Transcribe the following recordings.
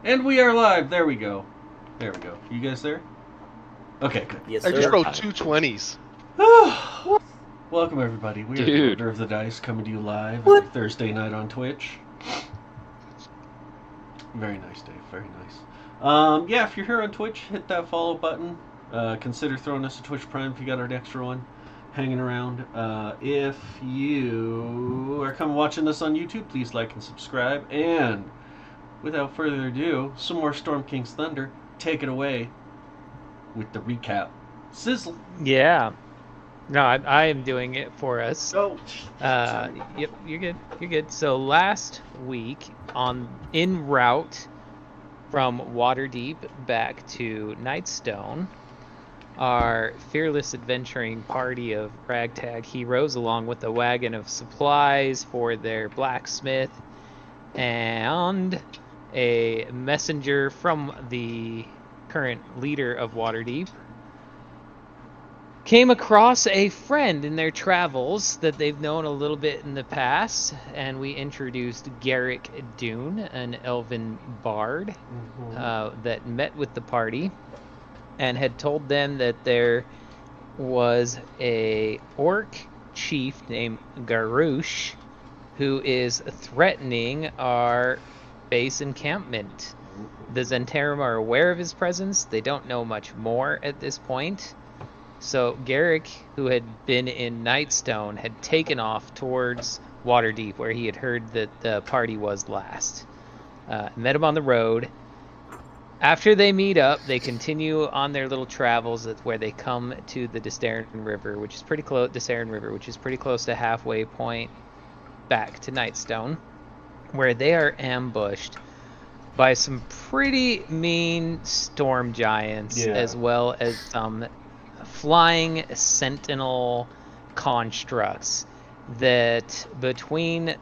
And we are live. There we go. There we go. You guys there? Okay, good. Yes, I just sir. rolled two 20s. Welcome, everybody. We are the Dude. Order of the Dice coming to you live What? every Thursday night on Twitch. Very nice, Dave. Very nice. Yeah, if you're here on Twitch, hit that follow button. Consider throwing us a Twitch Prime if you got an extra one hanging around. If you are coming watching this on YouTube, please like and subscribe. And without further ado, some more Storm King's Thunder. Take it away with the recap. Sizzle. Yeah. No, I am doing it for us. Oh. Yep, you're good. You're good. So last week, en route from Waterdeep back to Nightstone, our fearless adventuring party of ragtag heroes, along with a wagon of supplies for their blacksmith and a messenger from the current leader of Waterdeep, came across a friend in their travels that they've known a little bit in the past, and we introduced Garrick Dune, an elven bard, that met with the party and had told them that there was a orc chief named Garush who is threatening our base encampment. The Zentarum are aware of his presence. They don't know much more at this point. So Garrick, who had been in Nightstone, had taken off towards Waterdeep, where he had heard that the party was last. Met him on the road. After they meet up, they continue on their little travels, where they come to the Disdaran River, which is pretty close. Which is pretty close to halfway point back to Nightstone, where they are ambushed by some pretty mean storm giants, as well as some flying sentinel constructs that between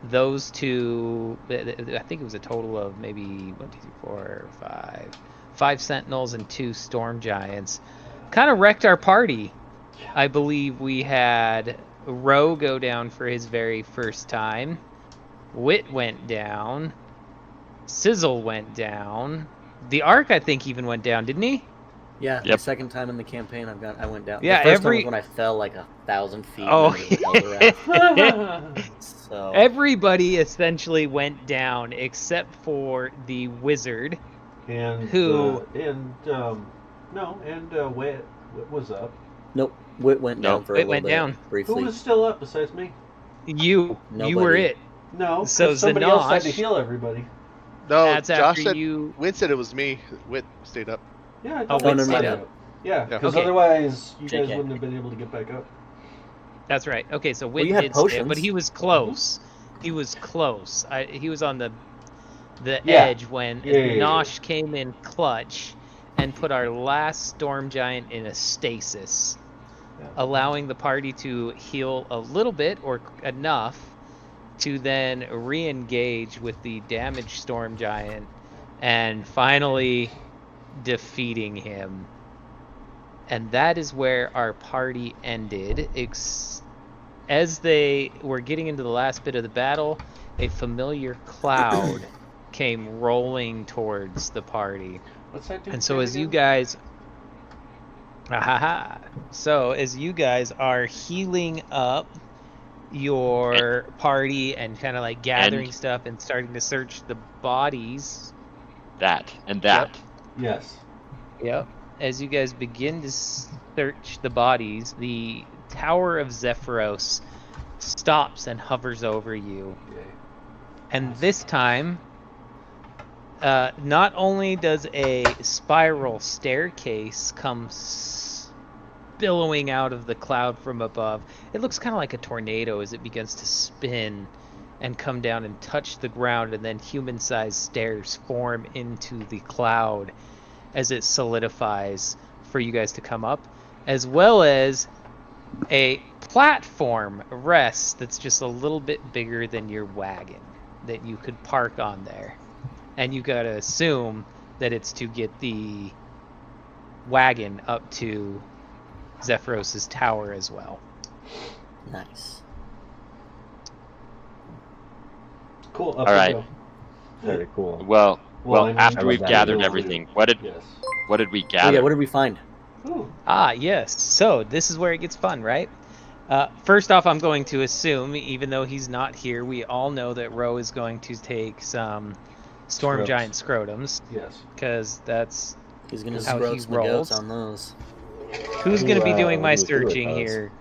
those two, I think it was a total of maybe 5 sentinels and 2 storm giants, kind of wrecked our party. I believe we had Ro go down for his very first time. Wit went down. Sizzle went down. The Ark, I think, even went down, didn't he? Yeah, Yep. The second time in the campaign I went down. Yeah, the first time was when I fell like 1,000 feet. Oh, so everybody essentially went down except for the wizard, and who Wit was up. Nope, Wit went down for a Wit little went bit down. briefly. Who was still up besides me? you Nobody. were it. No, So somebody else had to Zanosh- heal everybody. No, That's Josh after said. you. Win said it was me. Wit stayed up. Yeah, I Oh, thought Wit Wit stayed stayed up. up. Yeah, Yeah. because Okay. otherwise you guys JK. wouldn't have been able to get back up. That's right. Okay, so Well, Wit you had did stay, potions. but he was close. He was close. He was on the Yeah. edge when Yeah. Nosh came in clutch and put our last storm giant in a stasis, allowing the party to heal a little bit or enough to then re-engage with the damaged storm giant and finally defeating him. And that is where our party ended. As they were getting into the last bit of the battle, a familiar cloud came rolling towards the party. What's that do? And so as you guys so as you guys are healing up your party and kind of like gathering stuff and starting to search the bodies. Yes. Yep. As you guys begin to search the bodies, the Tower of Zephyros stops and hovers over you. And this time, not only does a spiral staircase come billowing out of the cloud from above, it looks kind of like a tornado as it begins to spin and come down and touch the ground, and then human-sized stairs form into the cloud as it solidifies for you guys to come up, as well as a platform rests that's just a little bit bigger than your wagon that you could park on there. And you gotta assume that it's to get the wagon up to Zephyros' tower as well. Nice. Cool. All right. Very cool. Well, Well, I after mean, we've we gathered will everything, do. what did Yes. what did we Oh gather? yeah, what did we find? Ooh. Ah, yes. So this is where it gets fun, right? First off, I'm going to assume, even though he's not here, we all know that Ro is going to take some Storm Scrubs. Giant Scrotums, Yes. because that's He's gonna how he scrotes the goats rolls. on those. Who's going to be doing my what do you do with searching those? here.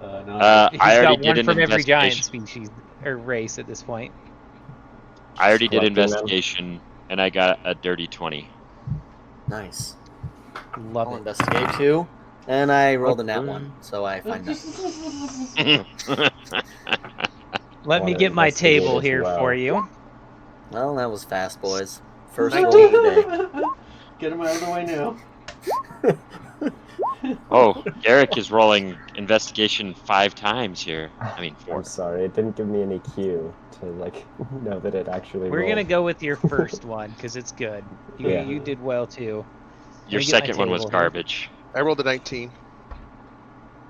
No, He's I already got did one an from every giant investigation. species or race at this point. I already did collecting them. investigation, and I got a dirty 20. Nice. Love I'll it. investigate too. And I rolled a nat Okay. 1, so I find nothing. Let me Wanna get my investigate table as here well. for you. Well, that was fast, boys. First 19. roll of the day. Get him out of the way now. Oh, Garrick is rolling investigation 5 times here. I mean, 4. I'm sorry, it didn't give me any cue to like know that it actually We're rolled. going to go with your first one, because it's good. Yeah. You did well, too. Your me get my second one was table here. garbage. I rolled a 19.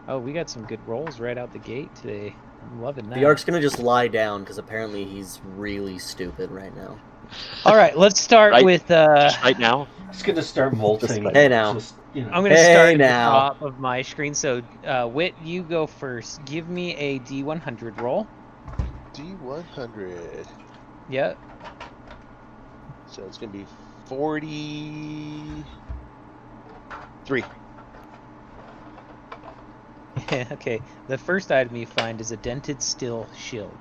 Oh, we got some good rolls right out the gate today. I'm loving that. The Ark's gonna just lie down because apparently he's really stupid right now. All right, let's start Right- with. Just right now? He's gonna start molting. Hey, now. Just, I'm know. gonna Hey, start at now. the top of my screen. So, Wit, you go first. Give me a D100 roll. D100. Yep. So it's going to be 43. Okay. The first item you find is a dented steel shield.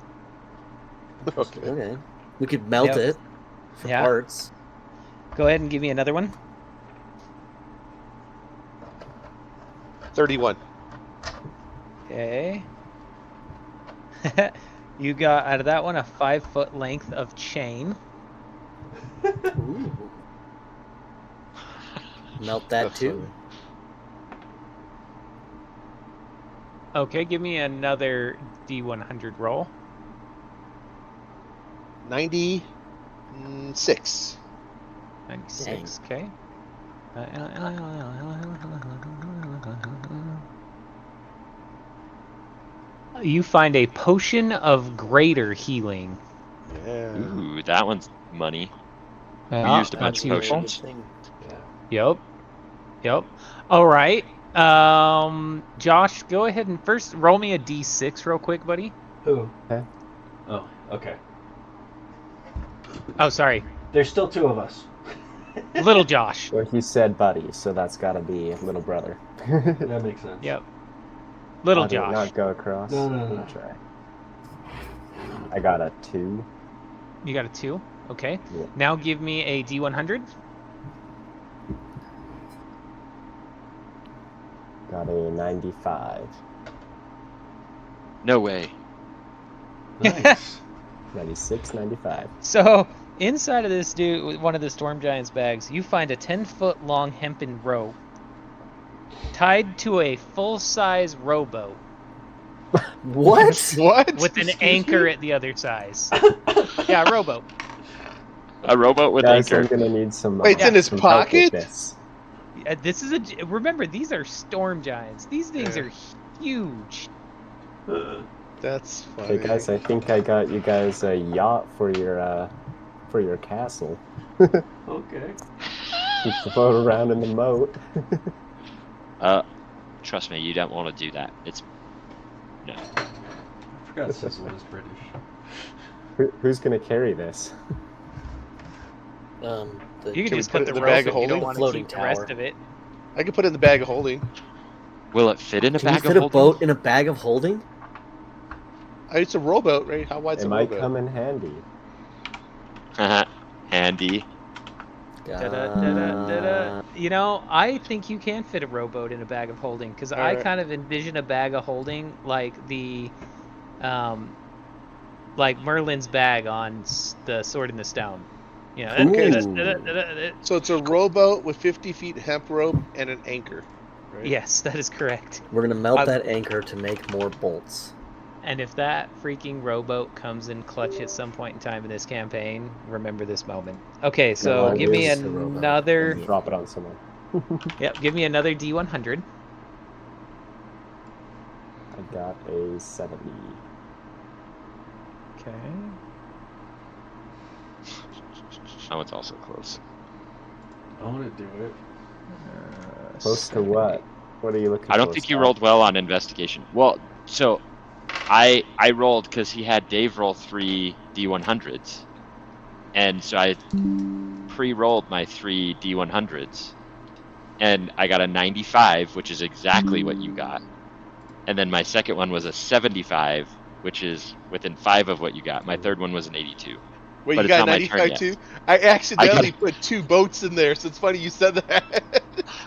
Okay. Okay. We could melt Yep. it for Yeah. parts. Go ahead and give me another one. 31. Okay. You got out of that one a 5-foot length of chain. Ooh. Melt that That's too. Okay, give me another D100 roll. 96. 96. Okay. You find a potion of greater healing. Yeah. Ooh, that one's money. Yeah, used a bunch that's of useful. potions. Yep. Yep. All right. Josh, go ahead and first roll me a D6 real quick, buddy. Who? Okay. Oh, okay. Oh, sorry. There's still 2 of us. Little Josh. Well, he said buddy, so that's gotta be little brother. That makes sense. Yep. Little How did it Josh. not go across? No. I'll try. I got a 2. You got a 2. Okay. Yeah. Now give me a D100. Got a 95. No way. Nice. 96, 95. So inside of this dude, one of the Storm Giant's bags, you find a 10-foot long hempen rope tied to a full-size rowboat What? What? with an Excuse anchor me? at the other size. Yeah, rowboat. A rowboat with Guys, I'm anchor. gonna need some. Wait, it's in his some help with pocket? this. This is remember, these are Storm Giants. These things Yeah. are huge. That's funny. Hey guys, I think I got you guys a yacht for your castle. Okay. Keep the boat around in the moat. Trust me, you don't want to do that. It's no. I forgot Sizzle was British. Who's gonna carry this? You can Can we just put put it the in the rope bag if of you don't holding? want to Floating keep the rest tower. of it. I could put it in the bag of holding. Will it fit in a Can you bag fit of a holding? boat in a bag of holding? It's a rowboat, right? How wide's It a might rowboat? come in handy. Handy. Da-da-da-da-da-da. You know, I think you can fit a rowboat in a bag of holding, because I Alright. kind of envision a bag of holding like the, like Merlin's bag on the Sword in the Stone. You know, Okay. da-da-da-da-da-da. So it's a rowboat with 50 feet hemp rope and an anchor, right? Yes, that is correct. We're gonna melt I- that anchor to make more bolts. And if that freaking rowboat comes in clutch at some point in time in this campaign, remember this moment. Okay, so No, give me it's the rowboat. another. Drop it on someone. Yep, give me another D100. I got a 70. Okay. Oh, it's also close. I want to do it. Close to what? What are you looking for? I don't think you Scott? rolled well on investigation. Well, so I rolled because he had Dave roll 3 D100s, and so I pre-rolled my 3 D100s, and I got a 95, which is exactly what you got. And then my second one was a 75, which is within 5 of what you got. My third one was an 82. Wait, But you it's got not my turn 95 yet. too? I accidentally I put 2 boats in there, so it's funny you said that.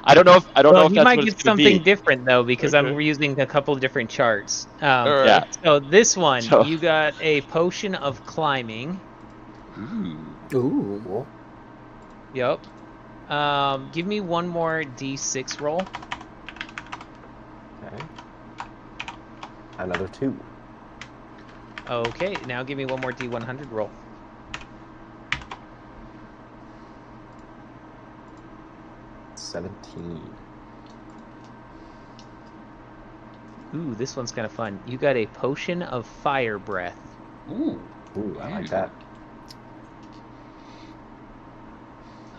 I don't know if Well, that's he might what it's get gonna something be. different though because I'm Okay. using a couple of different charts. All Yeah. right. So this one, So you got a potion of climbing. ooh. Ooh. Cool. Yep. Give me one more D6 roll. Okay. Another 2. Okay, now give me one more D100 roll. 17. Ooh, this one's kind of fun. You got a potion of fire breath. Ooh. Ooh, I like that.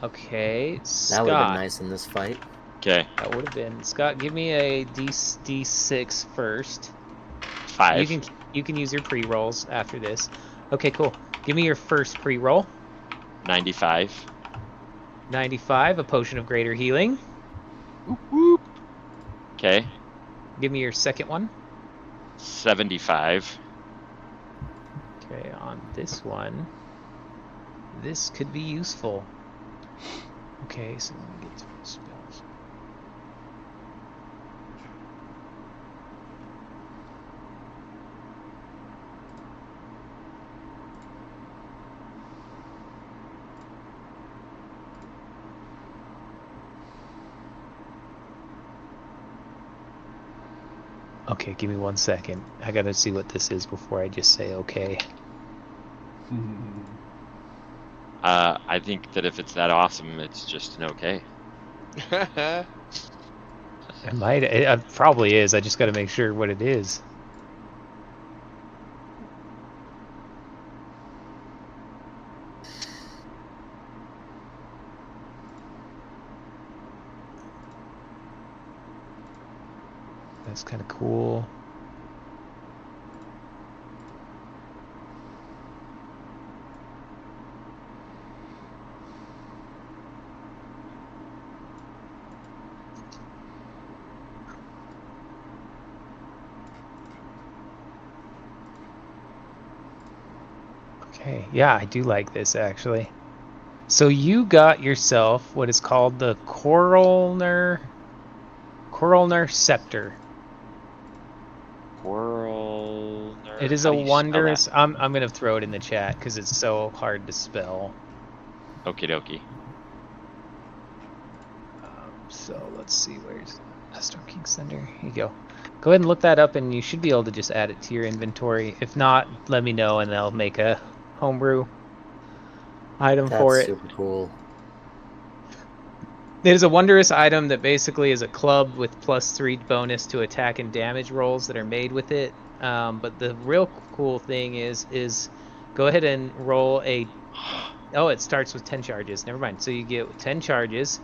Okay, That would have been Scott. nice in this fight. Okay. That would have been Scott. Give me a D6 first. 5. You can use your pre-rolls after this. Okay, cool. Give me your first pre-roll. 95. 95, a potion of greater healing. Whoop, whoop. Okay. Give me your second one. 75. Okay, on this one, this could be useful. Okay, so let me get through the spells. Okay, give me 1 second. I gotta see what this is before I just say okay. I think that if it's that awesome, it's just an okay. It probably is. I just gotta make sure what it is. That's kind of cool. Okay, yeah, I do like this actually. So you got yourself what is called the coroner scepter. Coral. It is How a do you spell that? wondrous. I'm gonna throw it in the chat because it's so hard to spell. Okie dokie. So let's see, where's Storm King Thunder? Here you go. Go ahead and look that up, and you should be able to just add it to your inventory. If not, let me know, and I'll make a homebrew item for That's it. super cool. It is a wondrous item that basically is a club with +3 bonus to attack and damage rolls that are made with it. But the real cool thing is go ahead and roll a. Oh, it starts with 10 charges. Never mind. So you get 10 charges.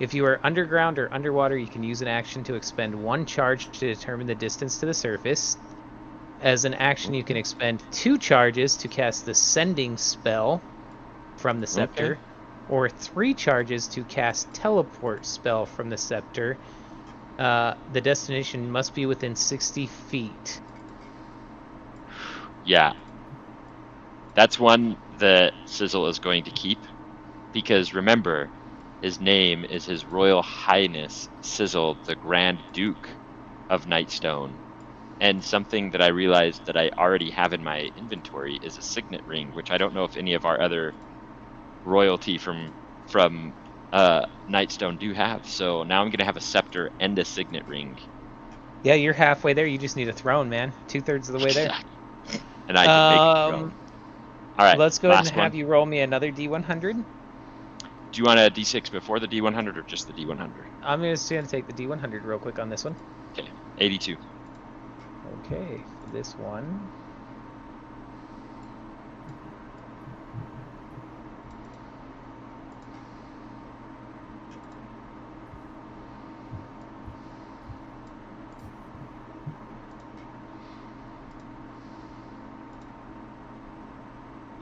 If you are underground or underwater, you can use an action to expend 1 charge to determine the distance to the surface. As an action, you can expend 2 charges to cast the sending spell from the scepter, or 3 charges to cast teleport spell from the scepter. The destination must be within 60 feet. Yeah. That's one that Sizzle is going to keep, because remember, his name is His Royal Highness Sizzle, the Grand Duke of Nightstone. And something that I realized that I already have in my inventory is a signet ring, which I don't know if any of our other royalty from Nightstone do have. So now I'm gonna have a scepter and a signet ring. Yeah, you're halfway there. You just need a throne, man. 2/3 of the way there. And I can make a throne. All right, Let's go ahead and last have one. you roll me another D100. Do you want a D6 before the D100 or just the D100? I'm just going to take the D100 real quick on this one. Okay, 82. Okay, for this one.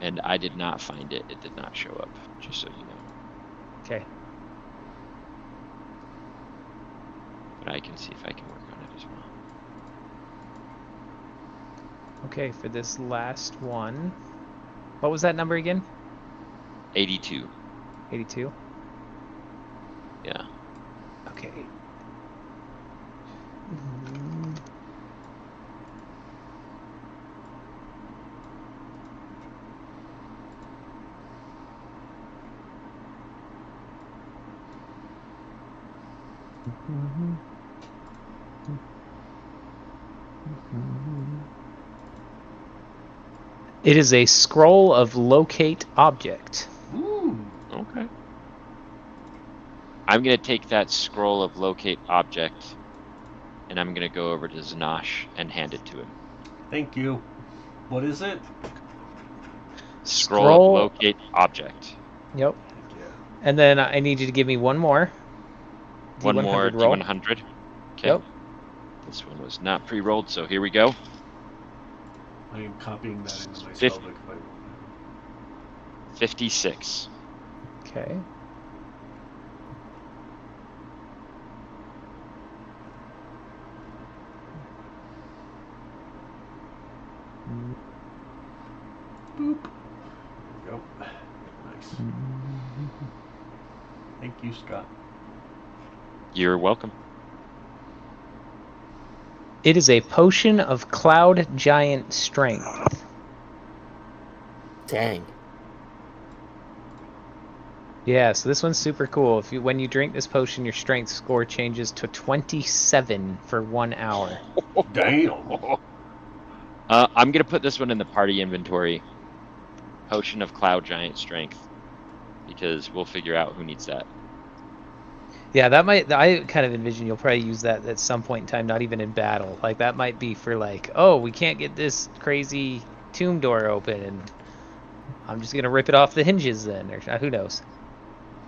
and I did not find it. It did not show up, just so you know. Okay. But I can see if I can work on it as well. Okay, for this last one. What was that number again? 82. 82? Yeah. Okay. It is a scroll of locate object. Ooh. Okay. I'm going to take that scroll of locate object, and I'm going to go over to Zanosh and hand it to him. Thank you. What is it? Scroll of locate object. Yep. Yeah. And then I need you to give me one more. One D100 more roll. D100. Okay. Yep. This one was not pre-rolled, so here we go. I am copying that into my Fif- spellbook if I want. 56. Okay. Boop. There we go. Nice. Thank you, Scott. You're welcome. It is a potion of cloud giant strength. Dang. Yeah, so this one's super cool. When you drink this potion, your strength score changes to 27 for 1 hour. Damn. I'm going to put this one in the party inventory. Potion of Cloud Giant Strength. Because we'll figure out who needs that. Yeah, I kind of envision you'll probably use that at some point in time, not even in battle. Like, that might be for like, oh, we can't get this crazy tomb door open, and I'm just going to rip it off the hinges then, or who knows.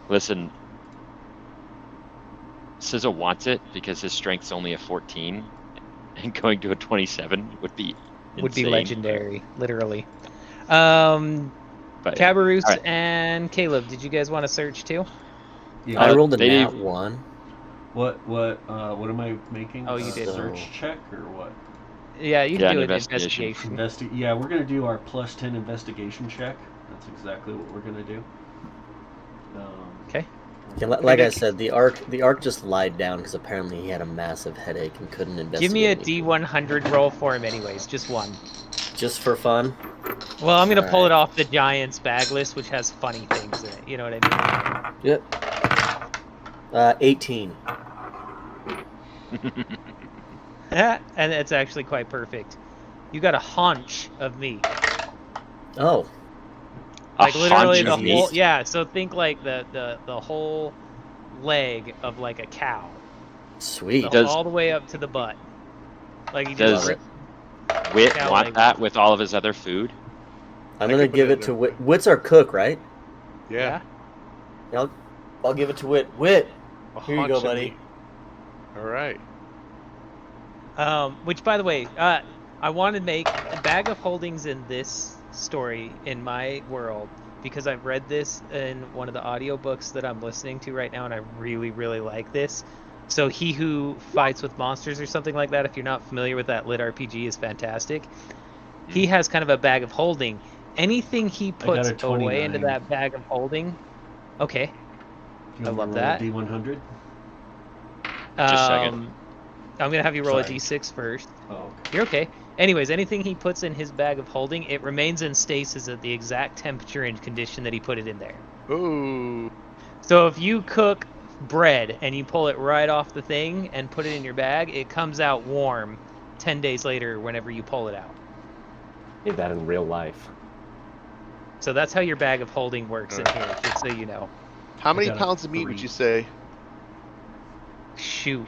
Listen, Sizzle wants it because his strength's only a 14, and going to a 27 would be insane. Would be legendary, literally. But Cabaroos right. and Caleb, did you guys want to search too? Yeah. I rolled a they nat did- 1. What am I making? Oh, you did. Search So- check or what? Yeah, you Yeah, can do an an investigation. investigation. Yeah, we're gonna do our plus 10 investigation check. That's exactly what we're gonna do. Okay. Yeah, like I said, the arc just lied down because apparently he had a massive headache and couldn't investigate. Give me a anything. D100 roll for him anyways, just one. Just for fun. Well, I'm going to pull Alright. it off the Giants bag list, which has funny things in it, you know what I mean? Yep. 18. And it's actually quite perfect. You got a haunch of meat. Oh, Like literally haunch the of whole, meat? yeah, so think like the whole leg of like a cow. sweet. Does- All the way up to the butt. Like you Does- just rip Wit Cow want leg. that with all of his other food? I'm I gonna could put give it it in to there. Wit. Wit's our cook, right? Yeah. Yeah, I'll give it to Wit. Wit, A here you haunch go, of buddy. meat. All right. Which, by the way, I want to make a bag of holdings in this story in my world because I've read this in one of the audiobooks that I'm listening to right now, and I really, really like this. So he who fights with monsters or something like that, if you're not familiar with that lit RPG, is fantastic. He has kind of a bag of holding. Anything he got puts a away into 29. that bag of holding, okay. You I want me to love roll that. a D100? Just a second. I'm gonna have you roll Sorry. a d6 first. Oh, okay. You're okay. Anyways, anything he puts in his bag of holding, it remains in stasis at the exact temperature and condition that he put it in there. Ooh. So if you cook bread and you pull it right off the thing and put it in your bag, it comes out warm 10 days later whenever you pull it out. Did that in real life. So that's how your bag of holding works in here, just so you know. How many got a pounds of meat would 3. you say? Shoot.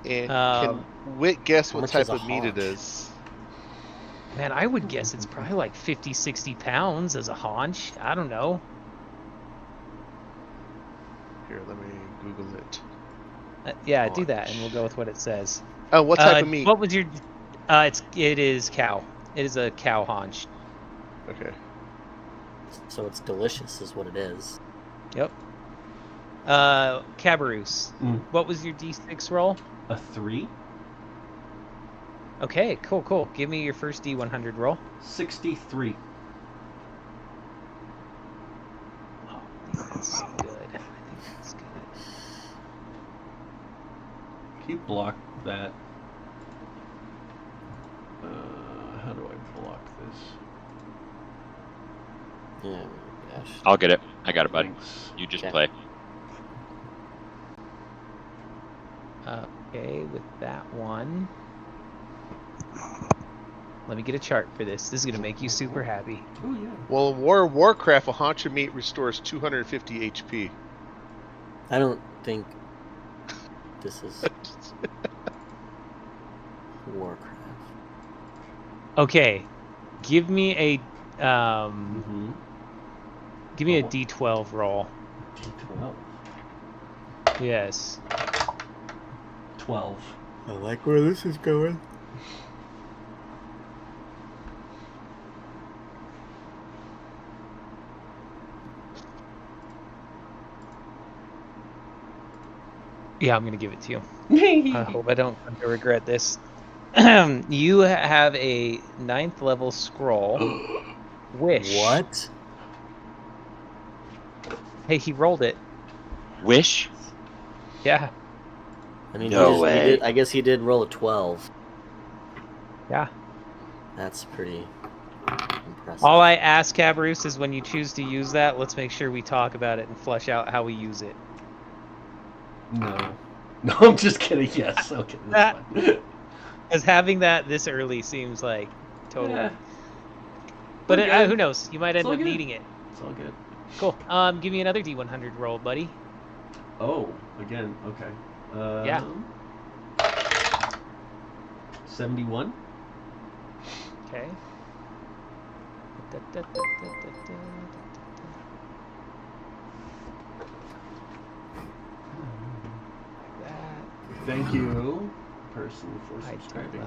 And Um, can Wit guess how what much type is a of meat it haunch? is? Man, I would guess it's probably like 50, 60 pounds as a haunch. I don't know. Here, let me Google it. Yeah, do that, and we'll go with what it says. Oh, what type of meat? What was your? It is cow. It is a cow haunch. Okay. So it's delicious, is what it is. Yep. Caboose, what was your D6 roll? A 3. Okay, cool. Give me your first D100 roll. 63. Oh, I think that's good. Can you block that? How do I block this? Yeah, gosh. I'll get it. I got it, bud. Thanks. You just Okay. play. Okay, with that one. Let me get a chart for this. This is going to make you super happy. Oh, yeah. Well, in World of Warcraft, a haunch of meat restores 250 HP. I don't think this is Warcraft. Okay, give me a give me a Oh. D12 roll. D12. Yes. 12. I like where this is going. Yeah, I'm gonna give it to you. I hope I don't come to regret this. You have a 9th level scroll. Wish. What? Hey, he rolled it. Wish? Yeah. I mean, No he way. did, I guess he did roll a 12. Yeah. That's pretty impressive. All I ask, Caboose, is when you choose to use that, let's make sure we talk about it and flesh out how we use it. No. No, I'm just kidding. Yes. Okay, that's fine. Because having that this early seems like totally. Yeah. But We're good. who knows? You might It's end all up good. needing it. It's all good. Cool. Give me another D100 roll, buddy. Oh, again. Okay. Yeah. 71. Okay. Thank you, person, for subscribing.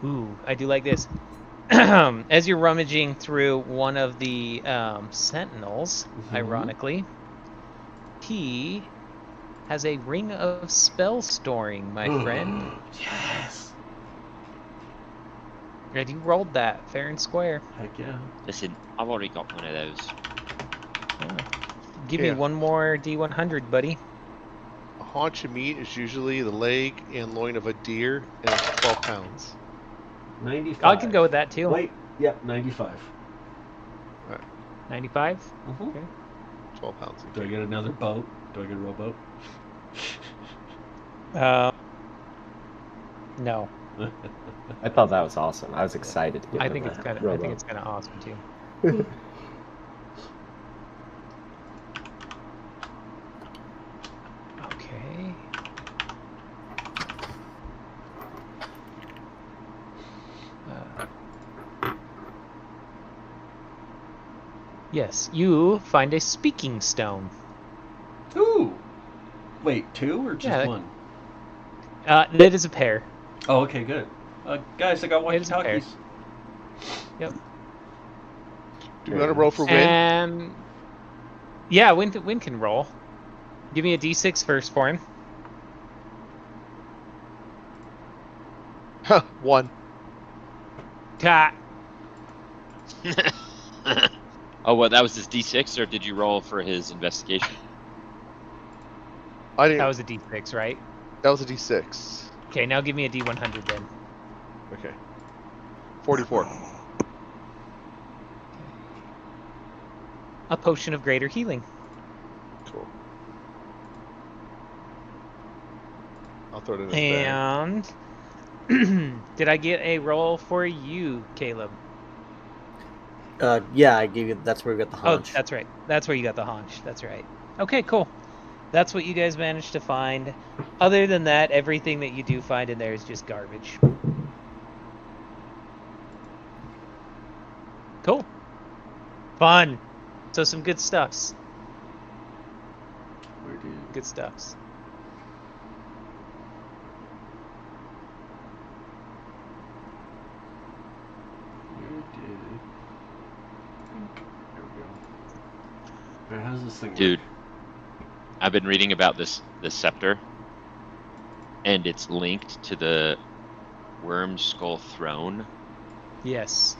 Ooh, I do like this. As you're rummaging through one of the sentinels, ironically, he has a ring of spell storing, my friend. Yes. And you rolled that fair and square. Heck yeah. Listen, I've already got one of those. Give me Yeah. one more D100, buddy. A haunch of meat is usually the leg and loin of a deer, and it's 12 pounds. 95. I can go with that too. Wait. Yep. 95. 95? Mm-hmm. Okay. 12 pounds. Do I get another boat? Do I get a rowboat? No. I thought that was awesome. I was excited to get I him think a it's kind of. I rowboat. think it's kind of awesome too. Okay. Yes, you find a speaking stone. Ooh. Wait, 2 or just Yeah, 1? That is a pair. Oh, okay, good. Guys, I got It is a pair. walkie-talkies. Yep. Do we want to roll for win? And yeah, Win can roll. Give me a D6 first for him. Huh, 1. Cat. Oh, well, that was his D6, or did you roll for his investigation? I didn't. That was a D6, right? That was a D6. Okay, now give me a D100 then. Okay. 44. A potion of greater healing. Cool. I'll throw it in his bag. And did I get a roll for you, Caleb? Yeah, I gave you. That's where we got the haunch. Oh, that's right. That's where you got the haunch. That's right. Okay, cool. That's what you guys managed to find. Other than that, everything that you do find in there is just garbage. Cool. Fun. So some good stuffs. Where did... Good stuffs. Where did... Alright, how's this thing Dude. work? I've been reading about this scepter, and it's linked to the Worm Skull Throne. Yes.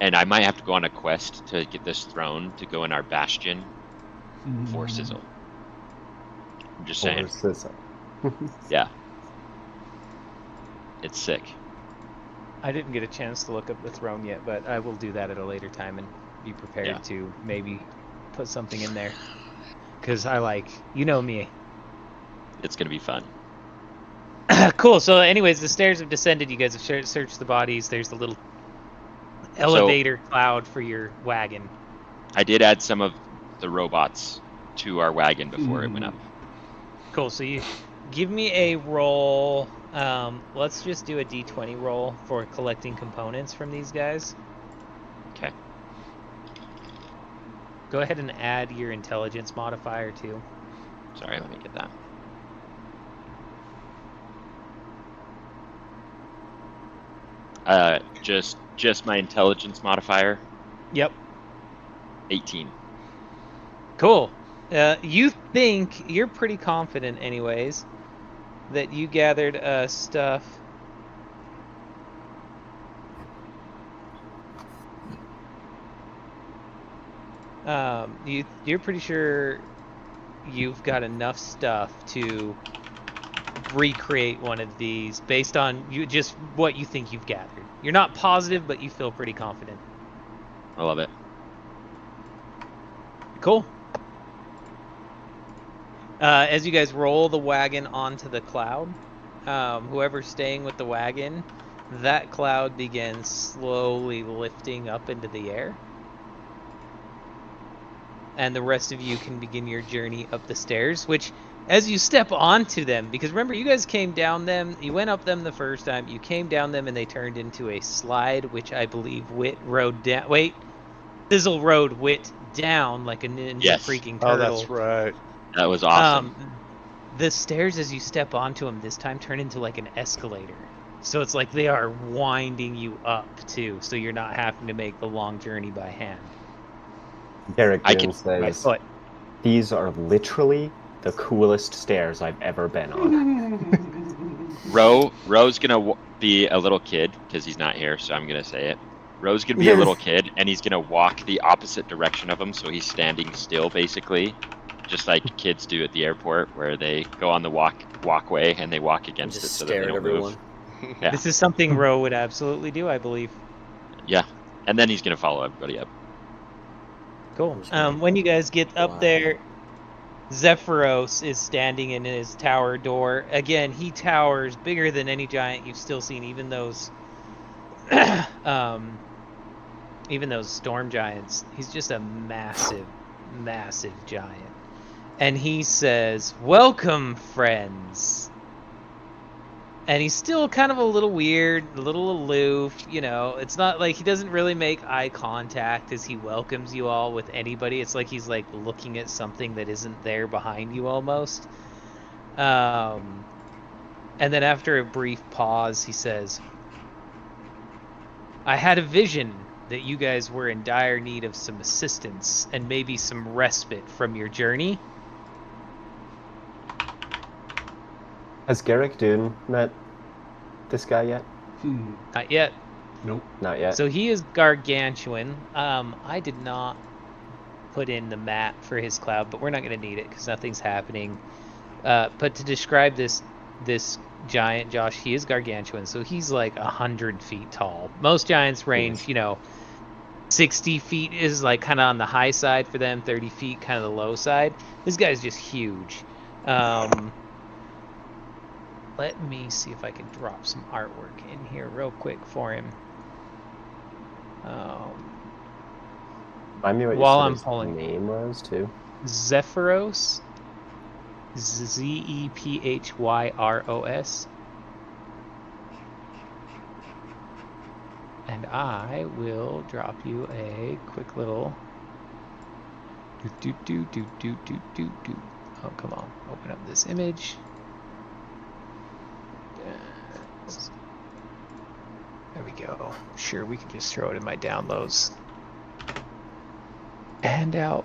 And I might have to go on a quest to get this throne to go in our bastion for Sizzle. I'm just saying. Or Sizzle. Yeah. It's sick. I didn't get a chance to look up the throne yet, but I will do that at a later time and be prepared to maybe put something in there. Because you know me. It's gonna be fun. Cool. So, anyways, the stairs have descended. You guys have searched the bodies. There's the little elevator cloud for your wagon. I did add some of the robots to our wagon before it went up. Cool. So you give me a roll. Let's just do a D20 roll for collecting components from these guys. Okay. Go ahead and add your intelligence modifier too. Sorry, let me get that. Just my intelligence modifier. Yep. 18. Cool. You think you're pretty confident, anyways, that you gathered stuff. You're pretty sure you've got enough stuff to recreate one of these based on just what you think you've gathered. You're not positive, but you feel pretty confident. I love it. Cool. As you guys roll the wagon onto the cloud, whoever's staying with the wagon, that cloud begins slowly lifting up into the air. And the rest of you can begin your journey up the stairs, which, as you step onto them, because remember, you guys came down them, you went up them the first time, you came down them, and they turned into a slide, which I believe Sizzle rode Wit down like a ninja freaking turtle. Oh, that's right. That was awesome. The stairs, as you step onto them this time, turn into like an escalator. So it's like they are winding you up, too, so you're not having to make the long journey by hand. Derek Doom says, these are literally the coolest stairs I've ever been on. Ro's gonna be a little kid, because he's not here, so I'm gonna say it. Ro's gonna be a little kid, and he's gonna walk the opposite direction of him, so he's standing still, basically. Just like kids do at the airport, where they go on the walkway, and they walk against it so that they don't move. Yeah. This is something Ro would absolutely do, I believe. Yeah, and then he's gonna follow everybody up. Cool. When you guys get up there, Zephyros is standing in his tower door. Again, he towers bigger than any giant you've still seen, even those storm giants. He's just a massive, massive giant. And he says, "Welcome, friends." And he's still kind of a little weird, a little aloof, you know. It's not like he doesn't really make eye contact as he welcomes you all with anybody. It's like he's like looking at something that isn't there behind you almost. And then after a brief pause, he says, "I had a vision that you guys were in dire need of some assistance and maybe some respite from your journey." Has Garrick Dune met this guy yet? Not yet. Nope. Not yet. So he is gargantuan. I did not put in the map for his cloud, but we're not going to need it because nothing's happening. But to describe this giant, Josh, he is gargantuan. So he's like 100 feet tall. Most giants range, 60 feet is like kind of on the high side for them, 30 feet kind of the low side. This guy's just huge. Let me see if I can drop some artwork in here real quick for him. Remind me what while you I'm said pulling his name was, too. Zephyros. Zephyros. And I will drop you a quick little... Oh, come on. Open up this image. There we go. Sure, we can just throw it in my downloads. And out.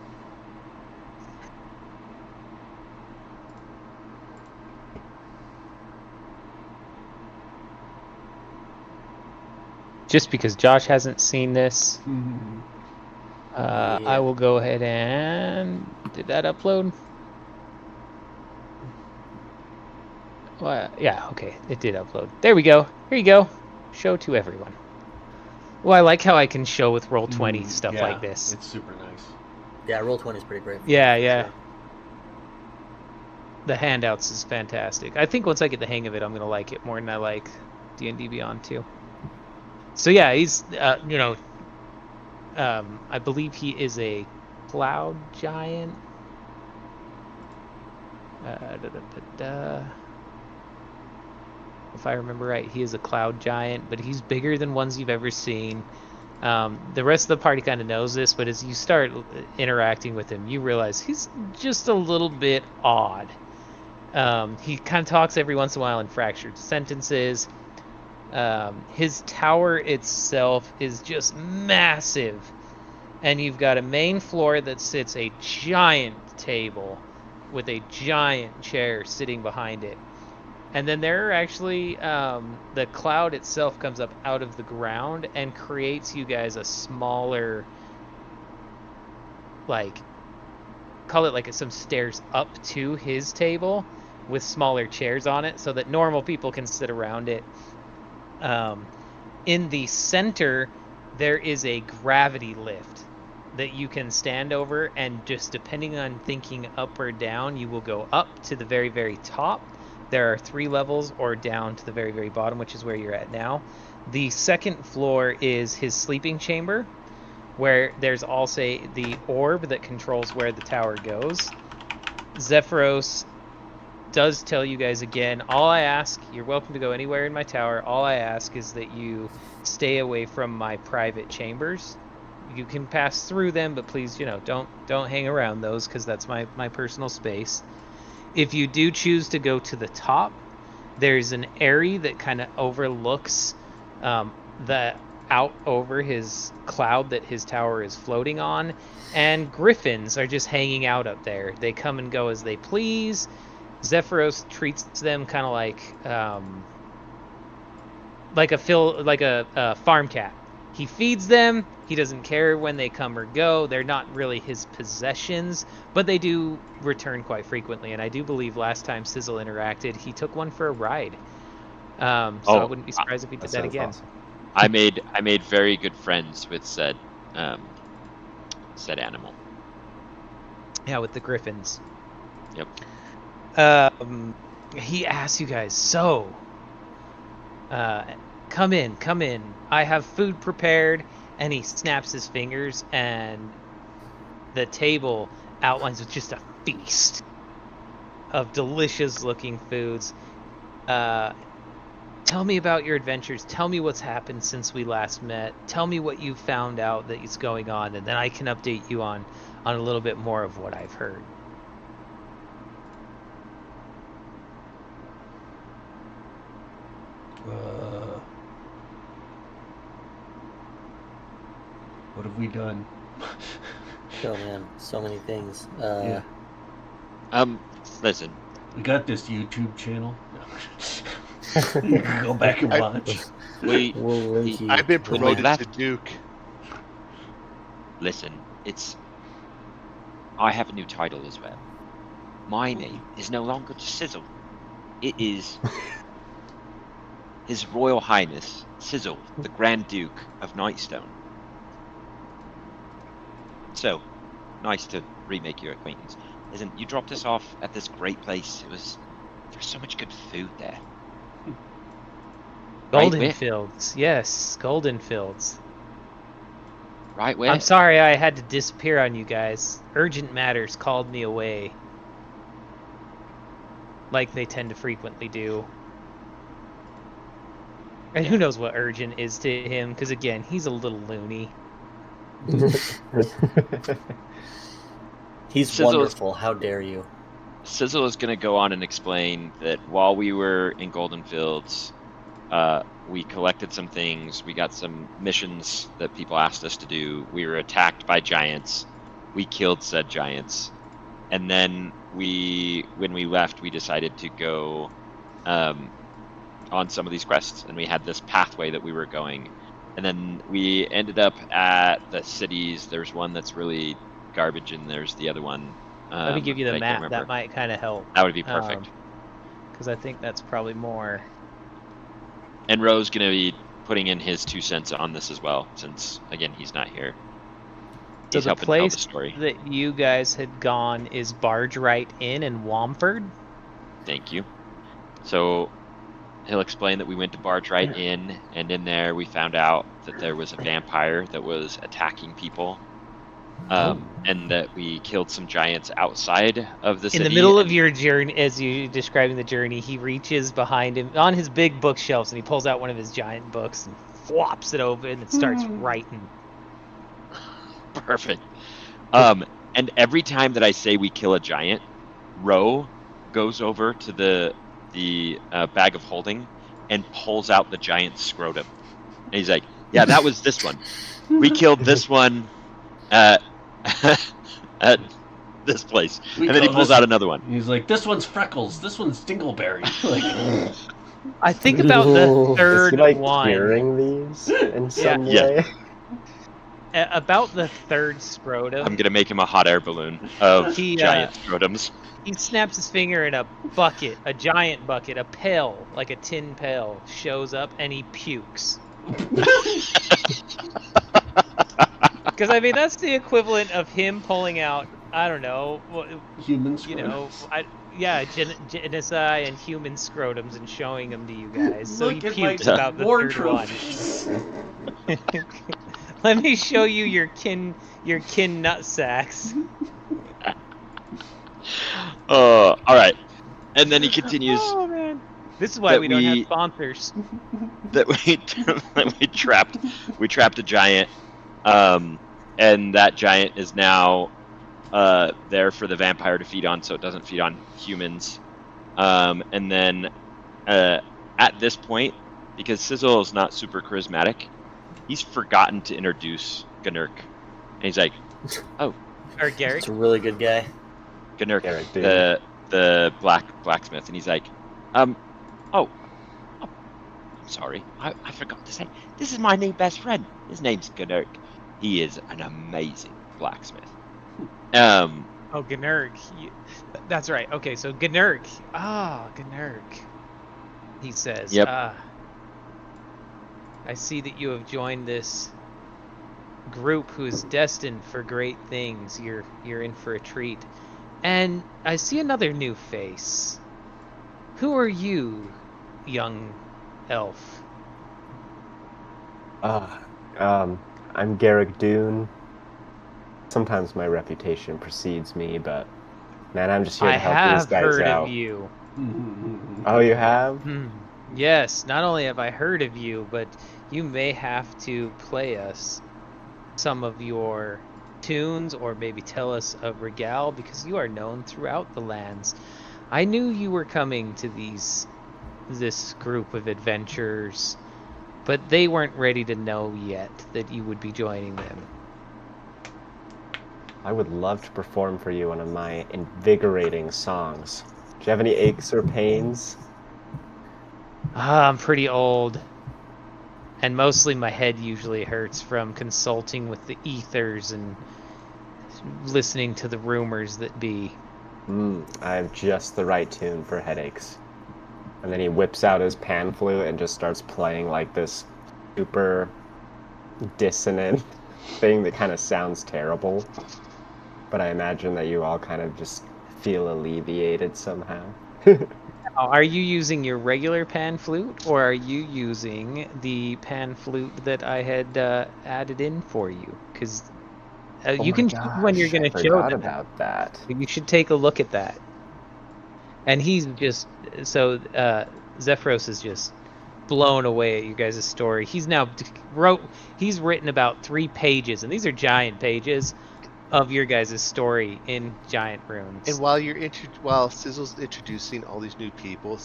just because Josh hasn't seen this, Yeah. I will go ahead and... Did that upload? Well, yeah, okay, it did upload. There we go. Here you go. Show to everyone. Well, I like how I can show with Roll20 stuff like this. It's super nice. Yeah, Roll20 is pretty great. Yeah, for yeah. sure. The handouts is fantastic. I think once I get the hang of it, I'm gonna like it more than I like D&D Beyond 2. So yeah, he's I believe he is a cloud giant. If I remember right, he is a cloud giant, but he's bigger than ones you've ever seen. The rest of the party kind of knows this, but as you start interacting with him, you realize he's just a little bit odd. He kind of talks every once in a while in fractured sentences. His tower itself is just massive. And you've got a main floor that sits a giant table with a giant chair sitting behind it. And then there are actually, the cloud itself comes up out of the ground and creates you guys a smaller, like, call it like some stairs up to his table with smaller chairs on it so that normal people can sit around it. In the center, there is a gravity lift that you can stand over, and just depending on thinking up or down, you will go up to the very, very top. There are 3 levels, or down to the very, very bottom, which is where you're at now. The second floor is his sleeping chamber, where there's also the orb that controls where the tower goes. Zephyros does tell you guys again, all I ask, you're welcome to go anywhere in my tower, all I ask is that you stay away from my private chambers. You can pass through them, but please, don't hang around those, because that's my personal space. If you do choose to go to the top, there's an area that kind of overlooks the out over his cloud that his tower is floating on, and griffins are just hanging out up there. They come and go as they please. Zephyros treats them kind of like a farm cat. He feeds them. He doesn't care when they come or go. They're not really his possessions, but they do return quite frequently. And I do believe last time Sizzle interacted, he took one for a ride. So I wouldn't be surprised if he did that again. Awesome. I made very good friends with said animal. Yeah, with the griffins. Yep. He asks you guys, so come in. I have food prepared. And he snaps his fingers, and the table outlines with just a feast of delicious-looking foods. Tell me about your adventures. Tell me what's happened since we last met. Tell me what you found out that is going on, and then I can update you on a little bit more of what I've heard. What have we done? Oh man, so many things. Yeah. Listen. We got this YouTube channel. You can go back and watch. I've been promoted to Duke. Listen, I have a new title as well. My name is no longer Sizzle. It is His Royal Highness Sizzle, the Grand Duke of Nightstone. So, nice to remake your acquaintance. Listen, you dropped us off at this great place. There's so much good food there. Golden Fields, yes, Golden Fields. Right where? I'm sorry I had to disappear on you guys. Urgent matters called me away. Like they tend to frequently do. And who knows what urgent is to him, because again, he's a little loony. He's wonderful. How dare you? Sizzle is going to go on and explain that while we were in Golden Fields, we collected some things. We got some missions that people asked us to do. We were attacked by giants. We killed said giants. And then when we left, we decided to go on some of these quests. And we had this pathway that we were going. And then we ended up at the cities. There's one that's really garbage, and there's the other one. Let me give you the that I can't map. remember. That might kind of help. That would be perfect. Because I think that's probably more. And Roe's going to be putting in his 2 cents on this as well, since, again, he's not here. So He's the helping tell the place story. that you guys had gone is Barge Right Inn in Wamford. Thank you. So he'll explain that we went to Barge Right Inn, and in there we found out that there was a vampire that was attacking people, and that we killed some giants outside of the city. In the middle of your journey, as you describing the journey, he reaches behind him on his big bookshelves, and he pulls out one of his giant books and flops it open and starts writing. Perfect. And every time that I say we kill a giant, Roe goes over to the bag of holding and pulls out the giant scrotum. And he's like, yeah, that was this one. We killed this one at this place. And then he pulls out another one. He's like, this one's Freckles. This one's Dingleberry. Like, I think about the third Is he, like, one. curing these in some Yeah. way? About the third scrotum. I'm going to make him a hot air balloon of He, giant scrotums. He snaps his finger and a bucket, a giant bucket, a pail, like a tin pail, shows up and he pukes. Because, I mean, that's the equivalent of him pulling out, I don't know, human you know, genocide and human scrotums and showing them to you guys. So he pukes about the third one. Let me show you your kin nut sacks. All right. And then he continues. Oh man, this is why we don't have sponsors. That we trapped a giant, and that giant is now there for the vampire to feed on, so it doesn't feed on humans. And then at this point, because Sizzle is not super charismatic, he's forgotten to introduce Gnurk. And he's like, oh. Or Garrick. It's a really good guy. Gnurk, Garrick, the blacksmith. And he's like, I'm sorry. I forgot to say, this is my new best friend. His name's Gnurk. He is an amazing blacksmith. Oh, Gnurk. That's right. Okay, so Gnurk. Gnurk. He says, Yep. I see that you have joined this group who is destined for great things. You're in for a treat. And I see another new face. Who are you, young elf? I'm Garrick Dune. Sometimes my reputation precedes me, but man, I'm just here to help these guys out. I have heard of you. Oh, you have? Yes, not only have I heard of you, but you may have to play us some of your tunes, or maybe tell us a regale, because you are known throughout the lands. I knew you were coming to this group of adventurers, but they weren't ready to know yet that you would be joining them. I would love to perform for you one of my invigorating songs. Do you have any aches or pains? I'm pretty old, and mostly my head usually hurts from consulting with the ethers and listening to the rumors that be. I have just the right tune for headaches. And then he whips out his pan flute and just starts playing like this super dissonant thing that kind of sounds terrible. But I imagine that you all kind of just feel alleviated somehow. Are you using your regular pan flute, or are you using the pan flute that I had added in for you? Because you can choose when you're going to show them. About that. You should take a look at that. And he's just Zephyros is just blown away at you guys' story. He's now written about 3 pages, and these are giant pages of your guys' story in giant runes. And while Sizzle's introducing all these new people,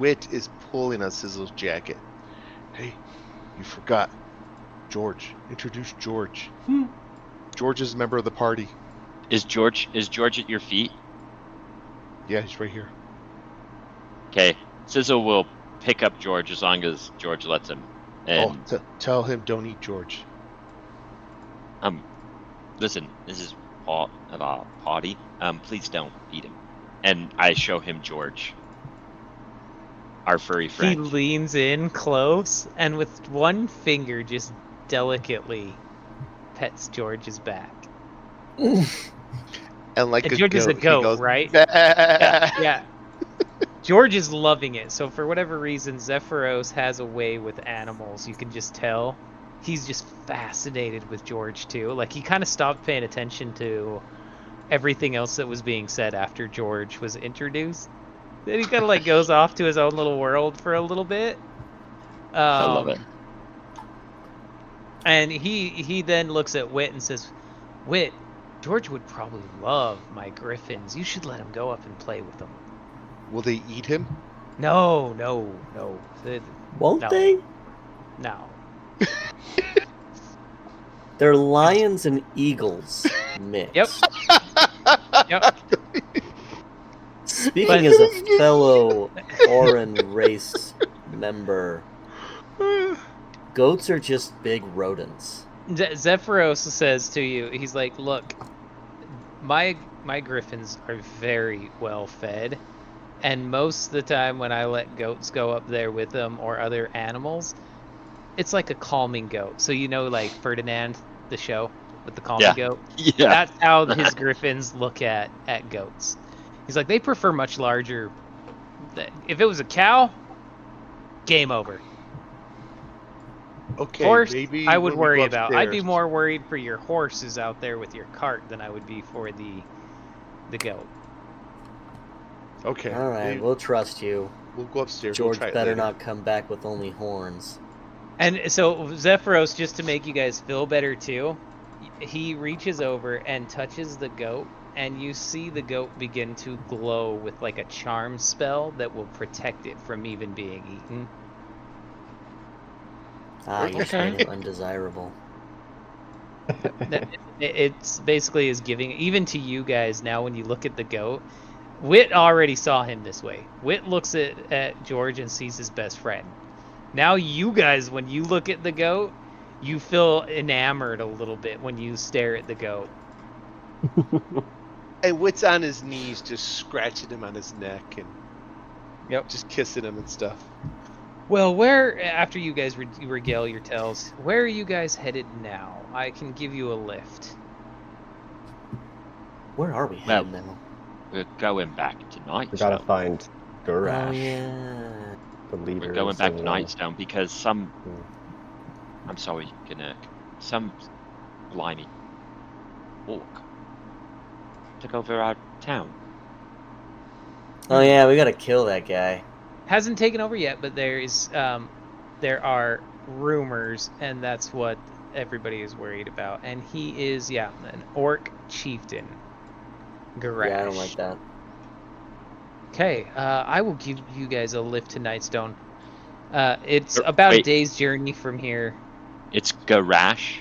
Wit is pulling on Sizzle's jacket. Hey, you forgot George. Introduce George. George is a member of the party. Is George at your feet? Yeah, he's right here. Okay. Sizzle will pick up George as long as George lets him. And Tell him don't eat George. Listen, this is part of our party. Please don't eat him. And I show him George, our furry He friend. leans in close and with one finger just delicately pets George's back. And like And a George is a goat, goat, he goes, right? "Bah." Yeah. George is loving it. So for whatever reason, Zephyros has a way with animals. You can just tell. He's just fascinated with George too. Like he kind of stopped paying attention to everything else that was being said after George was introduced. Then he kind of like goes off to his own little world for a little bit. I love it. And he then looks at Wit and says, "Wit, George would probably love my griffins. You should let him go up and play with them." Will they eat him? No. Won't No. they? No. They're lions and eagles mixed. Yep. Yep. Speaking But- as a fellow Orin race member, goats are just big rodents. Zephyros says to you, he's like, "Look, my griffins are very well fed, and most of the time when I let goats go up there with them or other animals, it's like a calming goat. So you know, like Ferdinand, the show with the calming Yeah. goat. Yeah. That's how his griffins look at goats. He's like, they prefer much larger. If it was a cow, game over. Okay, Horse, maybe I would when we worry go about. I'd be upstairs. more worried for your horses out there with your cart than I would be for the goat. Okay. All right, maybe we'll trust you. we'll go upstairs. George we'll try it better later. not come back with only horns. And so Zephyros, just to make you guys feel better too, he reaches over and touches the goat, and you see the goat begin to glow with like a charm spell that will protect it from even being eaten. Ah, you just Okay. made him undesirable. It's basically is giving, even to you guys now when you look at the goat, Wit already saw him this way. Wit looks at George and sees his best friend. Now you guys, when you look at the goat, you feel enamored a little bit when you stare at the goat. And Wit's on his knees, just scratching him on his neck and Yep. just kissing him and stuff. Well, where, after you guys regale your tales, where are you guys headed now? I can give you a lift. Where are we Well, headed now? We're going back to Nightstone. We gotta find Gurash, Oh yeah. the leader. We're going back to of, Nightstone because some. Hmm. I'm sorry, Gurk. Some blimey orc took over our town. Oh yeah, we gotta kill that guy. Hasn't taken over yet, but there are rumors, and that's what everybody is worried about. And he is, an orc chieftain. Garash. Yeah, I don't like that. Okay, I will give you guys a lift to Nightstone. It's about a Wait. day's journey from here. It's Garash.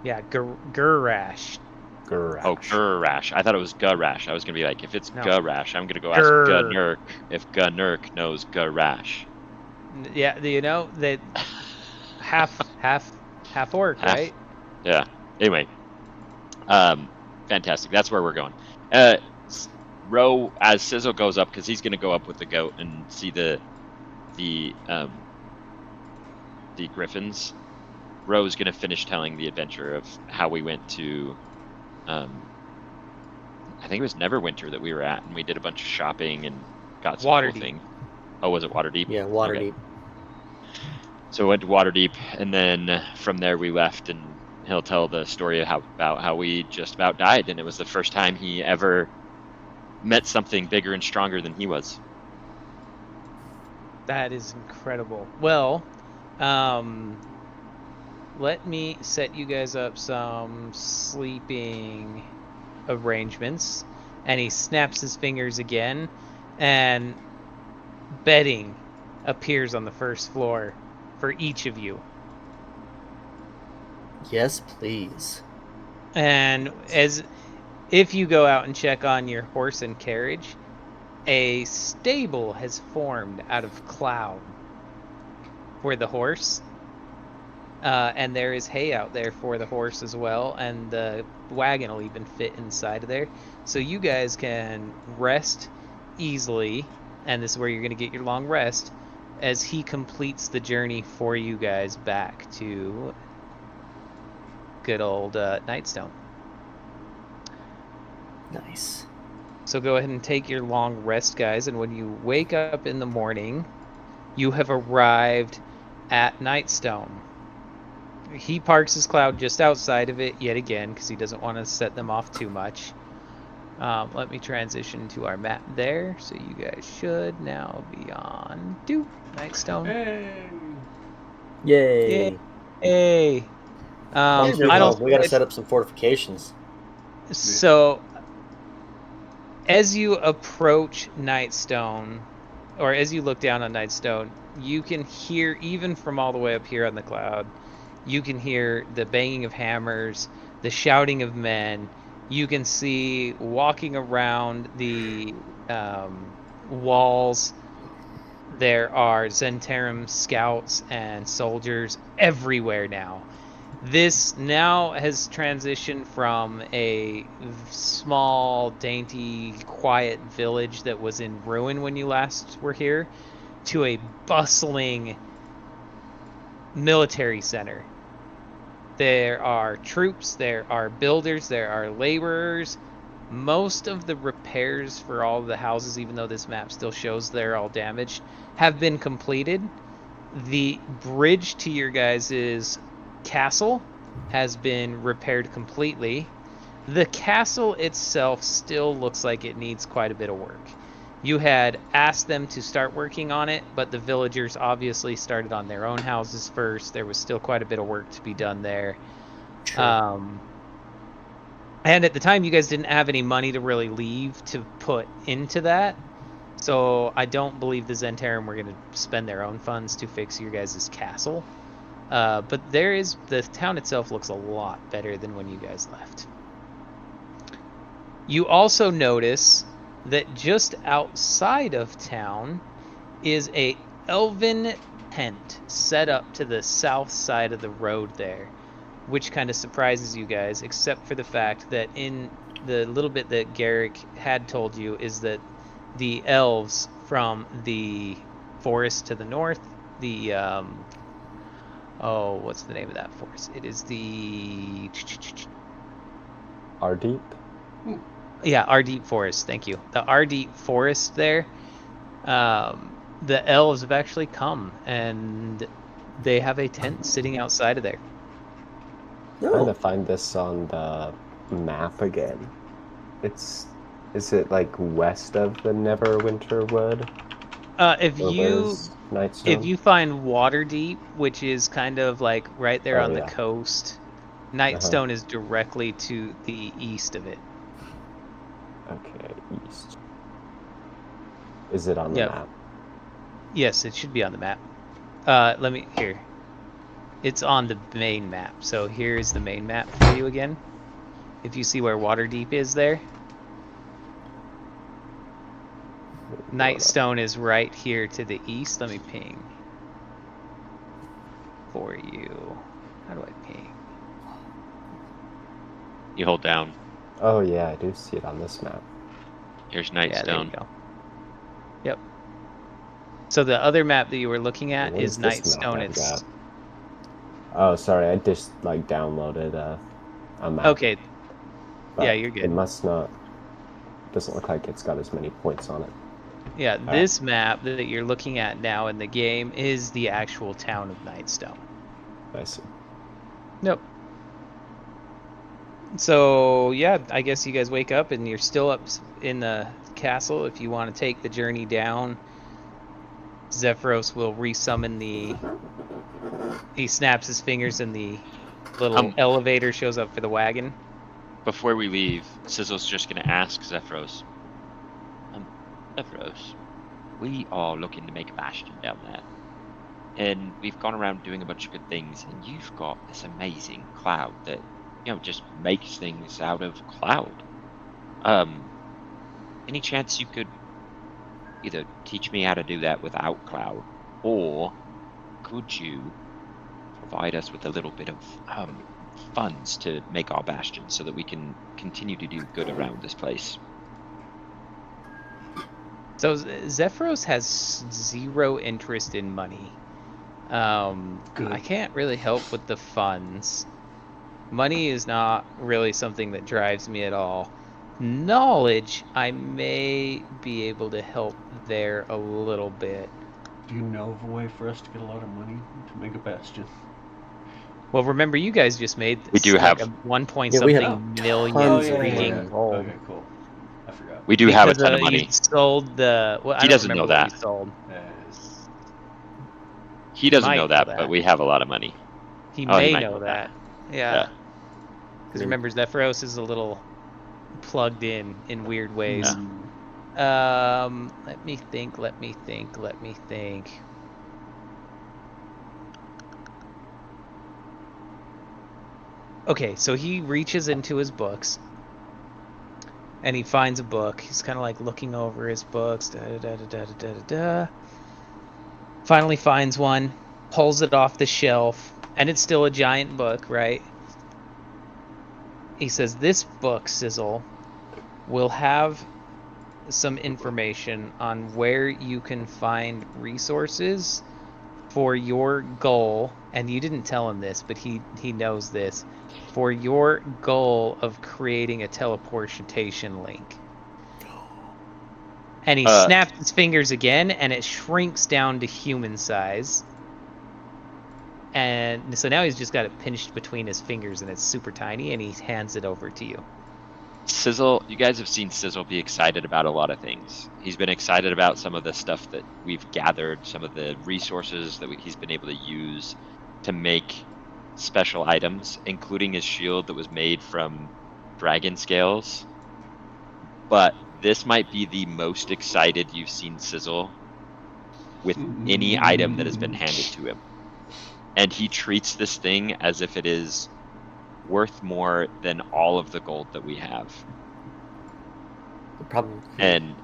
Yeah, Gurash. Gurash. Oh, Gurash. I thought it was Garash. I was gonna be like, if it's No. Garash, I'm gonna go ask Gur. Gunurk if Gunurk knows Garash. Yeah, you know that half orc, Half. right? Yeah. Anyway, fantastic. That's where we're going. Ro, as Sizzle goes up, because he's gonna go up with the goat and see the griffins. Ro's gonna finish telling the adventure of how we went to, I think it was Neverwinter that we were at, and we did a bunch of shopping and got some Waterdeep. cool thing. Oh, was it Waterdeep? Yeah, Okay. Waterdeep. So we went to Waterdeep, and then from there we left, and he'll tell the story of about how we just about died, and it was the first time he ever met something bigger and stronger than he was. That is incredible. Well, let me set you guys up some sleeping arrangements. And he snaps his fingers again, and bedding appears on the first floor for each of you. Yes, please. And if you go out and check on your horse and carriage, a stable has formed out of cloud for the horse, And there is hay out there for the horse as well, and the wagon will even fit inside of there. So you guys can rest easily, and this is where you're going to get your long rest, as he completes the journey for you guys back to good old Nightstone. Nice. So go ahead and take your long rest, guys, and when you wake up in the morning, you have arrived at Nightstone. He parks his cloud just outside of it yet again because he doesn't want to set them off too much. Let me transition to our map there, so you guys should now be on Nightstone. Hey. Yay! Hey. Well, Hey, I don't. we gotta set up some fortifications. So, as you approach Nightstone, or as you look down on Nightstone, you can hear, even from all the way up here on the cloud, you can hear the banging of hammers, the shouting of men. You can see walking around the walls, there are Zentarum scouts and soldiers everywhere now. This now has transitioned from a small, dainty, quiet village that was in ruin when you last were here to a bustling military center. There are troops, there are builders, there are laborers. Most of the repairs for all of the houses, even though this map still shows they're all damaged, have been completed. The bridge to your guys' castle has been repaired completely. The castle itself still looks like it needs quite a bit of work. You had asked them to start working on it, but the villagers obviously started on their own houses first. There was still quite a bit of work to be done there. Sure. And at the time, you guys didn't have any money to really leave to put into that. So I don't believe the Zentarum were going to spend their own funds to fix your guys' castle. But the town itself looks a lot better than when you guys left. You also notice that just outside of town is a elven tent set up to the south side of the road there, which kind of surprises you guys, except for the fact that in the little bit that Garrick had told you is that the elves from the forest to the north, the what's the name of that forest? It is the Ardeep? Yeah, Ardeep Forest. Thank you. The Ardeep Forest there. The elves have actually come, and they have a tent sitting outside of there. Trying to find this on the map again. Is it like west of the Neverwinter Wood? If you find Waterdeep, which is kind of like right there on the coast, Nightstone is directly to the east of it. Okay, east. Is it on the map? Yes, it should be on the map. Here. It's on the main map. So here's the main map for you again. If you see where Waterdeep is there. Nightstone is right here to the east. Let me ping for you. How do I ping? You hold down. Oh yeah, I do see it on this map. Here's Nightstone. Yeah, there you go. Yep. So the other map that you were looking at is Nightstone. Oh, sorry, I just like downloaded a map. Okay. But yeah, you're good. It must not. Doesn't look like it's got as many points on it. Yeah, this map that you're looking at now in the game is the actual town of Nightstone. I see. Nope. So, yeah, I guess you guys wake up and you're still up in the castle. If you want to take the journey down, Zephyros will resummon he snaps his fingers and the little elevator shows up for the wagon. Before we leave, Sizzle's just going to ask Zephyros. Zephyros, we are looking to make a bastion down there. And we've gone around doing a bunch of good things, and you've got this amazing cloud that, just makes things out of cloud. Any chance you could either teach me how to do that without cloud, or could you provide us with a little bit of funds to make our bastion so that we can continue to do good around this place. So Zephyros has 0 interest in money. Good. I can't really help with the funds. Money is not really something that drives me at all. Knowledge, I may be able to help there a little bit. Do you know of a way for us to get a lot of money to make a bastion? Well, remember, you guys just made this. We do have- a 1 point Yeah, we had something million tons of freaking money. gold. Okay, cool. I forgot. We do have a Because, ton of money. You sold the. Well, I He don't doesn't remember know what that. you sold. He doesn't might know know that, that. but we have a lot of money. He Oh, he may might know know that. Yeah. Yeah. Because remember, Zephyros is a little plugged in weird ways. Yeah. Let me think. Okay, so he reaches into his books and he finds a book. He's kind of like looking over his books. Finally finds one, pulls it off the shelf, and it's still a giant book, right? He says, "This book, Sizzle, will have some information on where you can find resources for your goal." And you didn't tell him this, but he knows this. For your goal of creating a teleportation link. And he snaps his fingers again, and it shrinks down to human size. And so now he's just got it pinched between his fingers, and it's super tiny, and he hands it over to you. Sizzle, you guys have seen Sizzle be excited about a lot of things. He's been excited about some of the stuff that we've gathered, some of the resources that he's been able to use to make special items, including his shield that was made from dragon scales. But this might be the most excited you've seen Sizzle with any item that has been handed to him. And he treats this thing as if it is worth more than all of the gold that we have. It probably And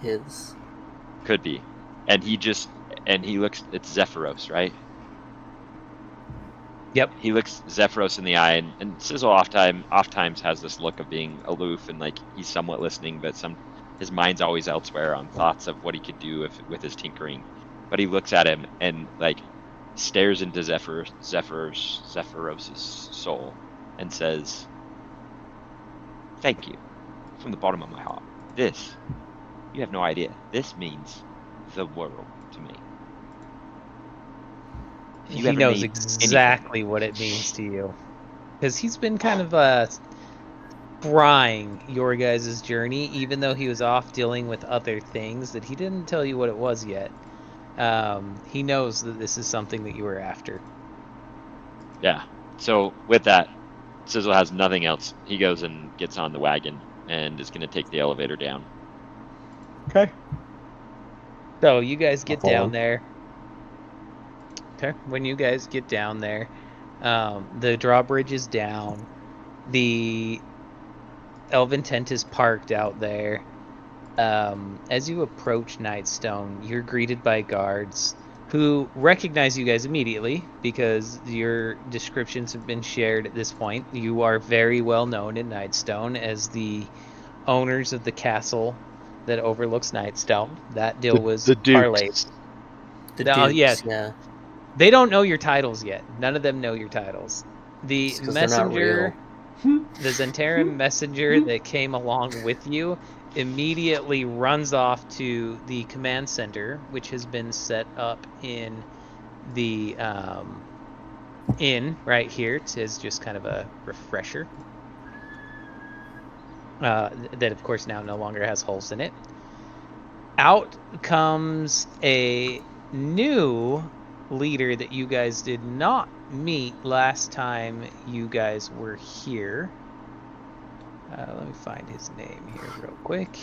is. could be. And he looks, it's Zephyros, right? Yep. He looks Zephyros in the eye, and Sizzle oftentimes has this look of being aloof and like he's somewhat listening, but his mind's always elsewhere on thoughts of what he could do with his tinkering. But he looks at him and like stares into Zephyros's soul and says, "Thank you from the bottom of my heart. This, you have no idea. This means the world to me." He knows exactly what it means to you, because he's been kind of sprying your guys' journey, even though he was off dealing with other things that he didn't tell you what it was yet. He knows that this is something that you were after. Yeah. So with that, Sizzle has nothing else. He goes and gets on the wagon and is going to take the elevator down. Okay. So you guys get Follow down him. there. Okay. When you guys get down there, the drawbridge is down. The elven tent is parked out there. As you approach Nightstone, you're greeted by guards who recognize you guys immediately because your descriptions have been shared at this point. You are very well known in Nightstone as the owners of the castle that overlooks Nightstone. That deal was the Dukes. parlayed. The No, Dukes, yes. yeah. They don't know your titles yet. None of them know your titles. The It's 'cause they're not messenger, real. the Zentaran messenger that came along with you, immediately runs off to the command center, which has been set up in the inn right here. It is just kind of a refresher. That, of course, now no longer has holes in it. Out comes a new leader that you guys did not meet last time you guys were here. Let me find his name here real quick.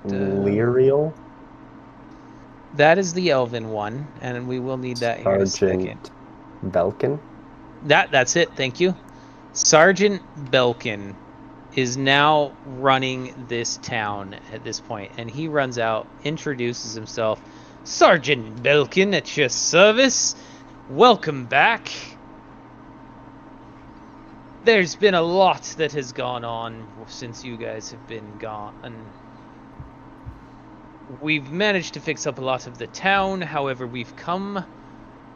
Lyrial? That is the elven one, and we will need that here in a second. Sergeant Belkin? That's it. Thank you. Sergeant Belkin is now running this town at this point, and he runs out, introduces himself. Sergeant Belkin at your service. Welcome back. There's been a lot that has gone on since you guys have been gone, and we've managed to fix up a lot of the town. However, we've come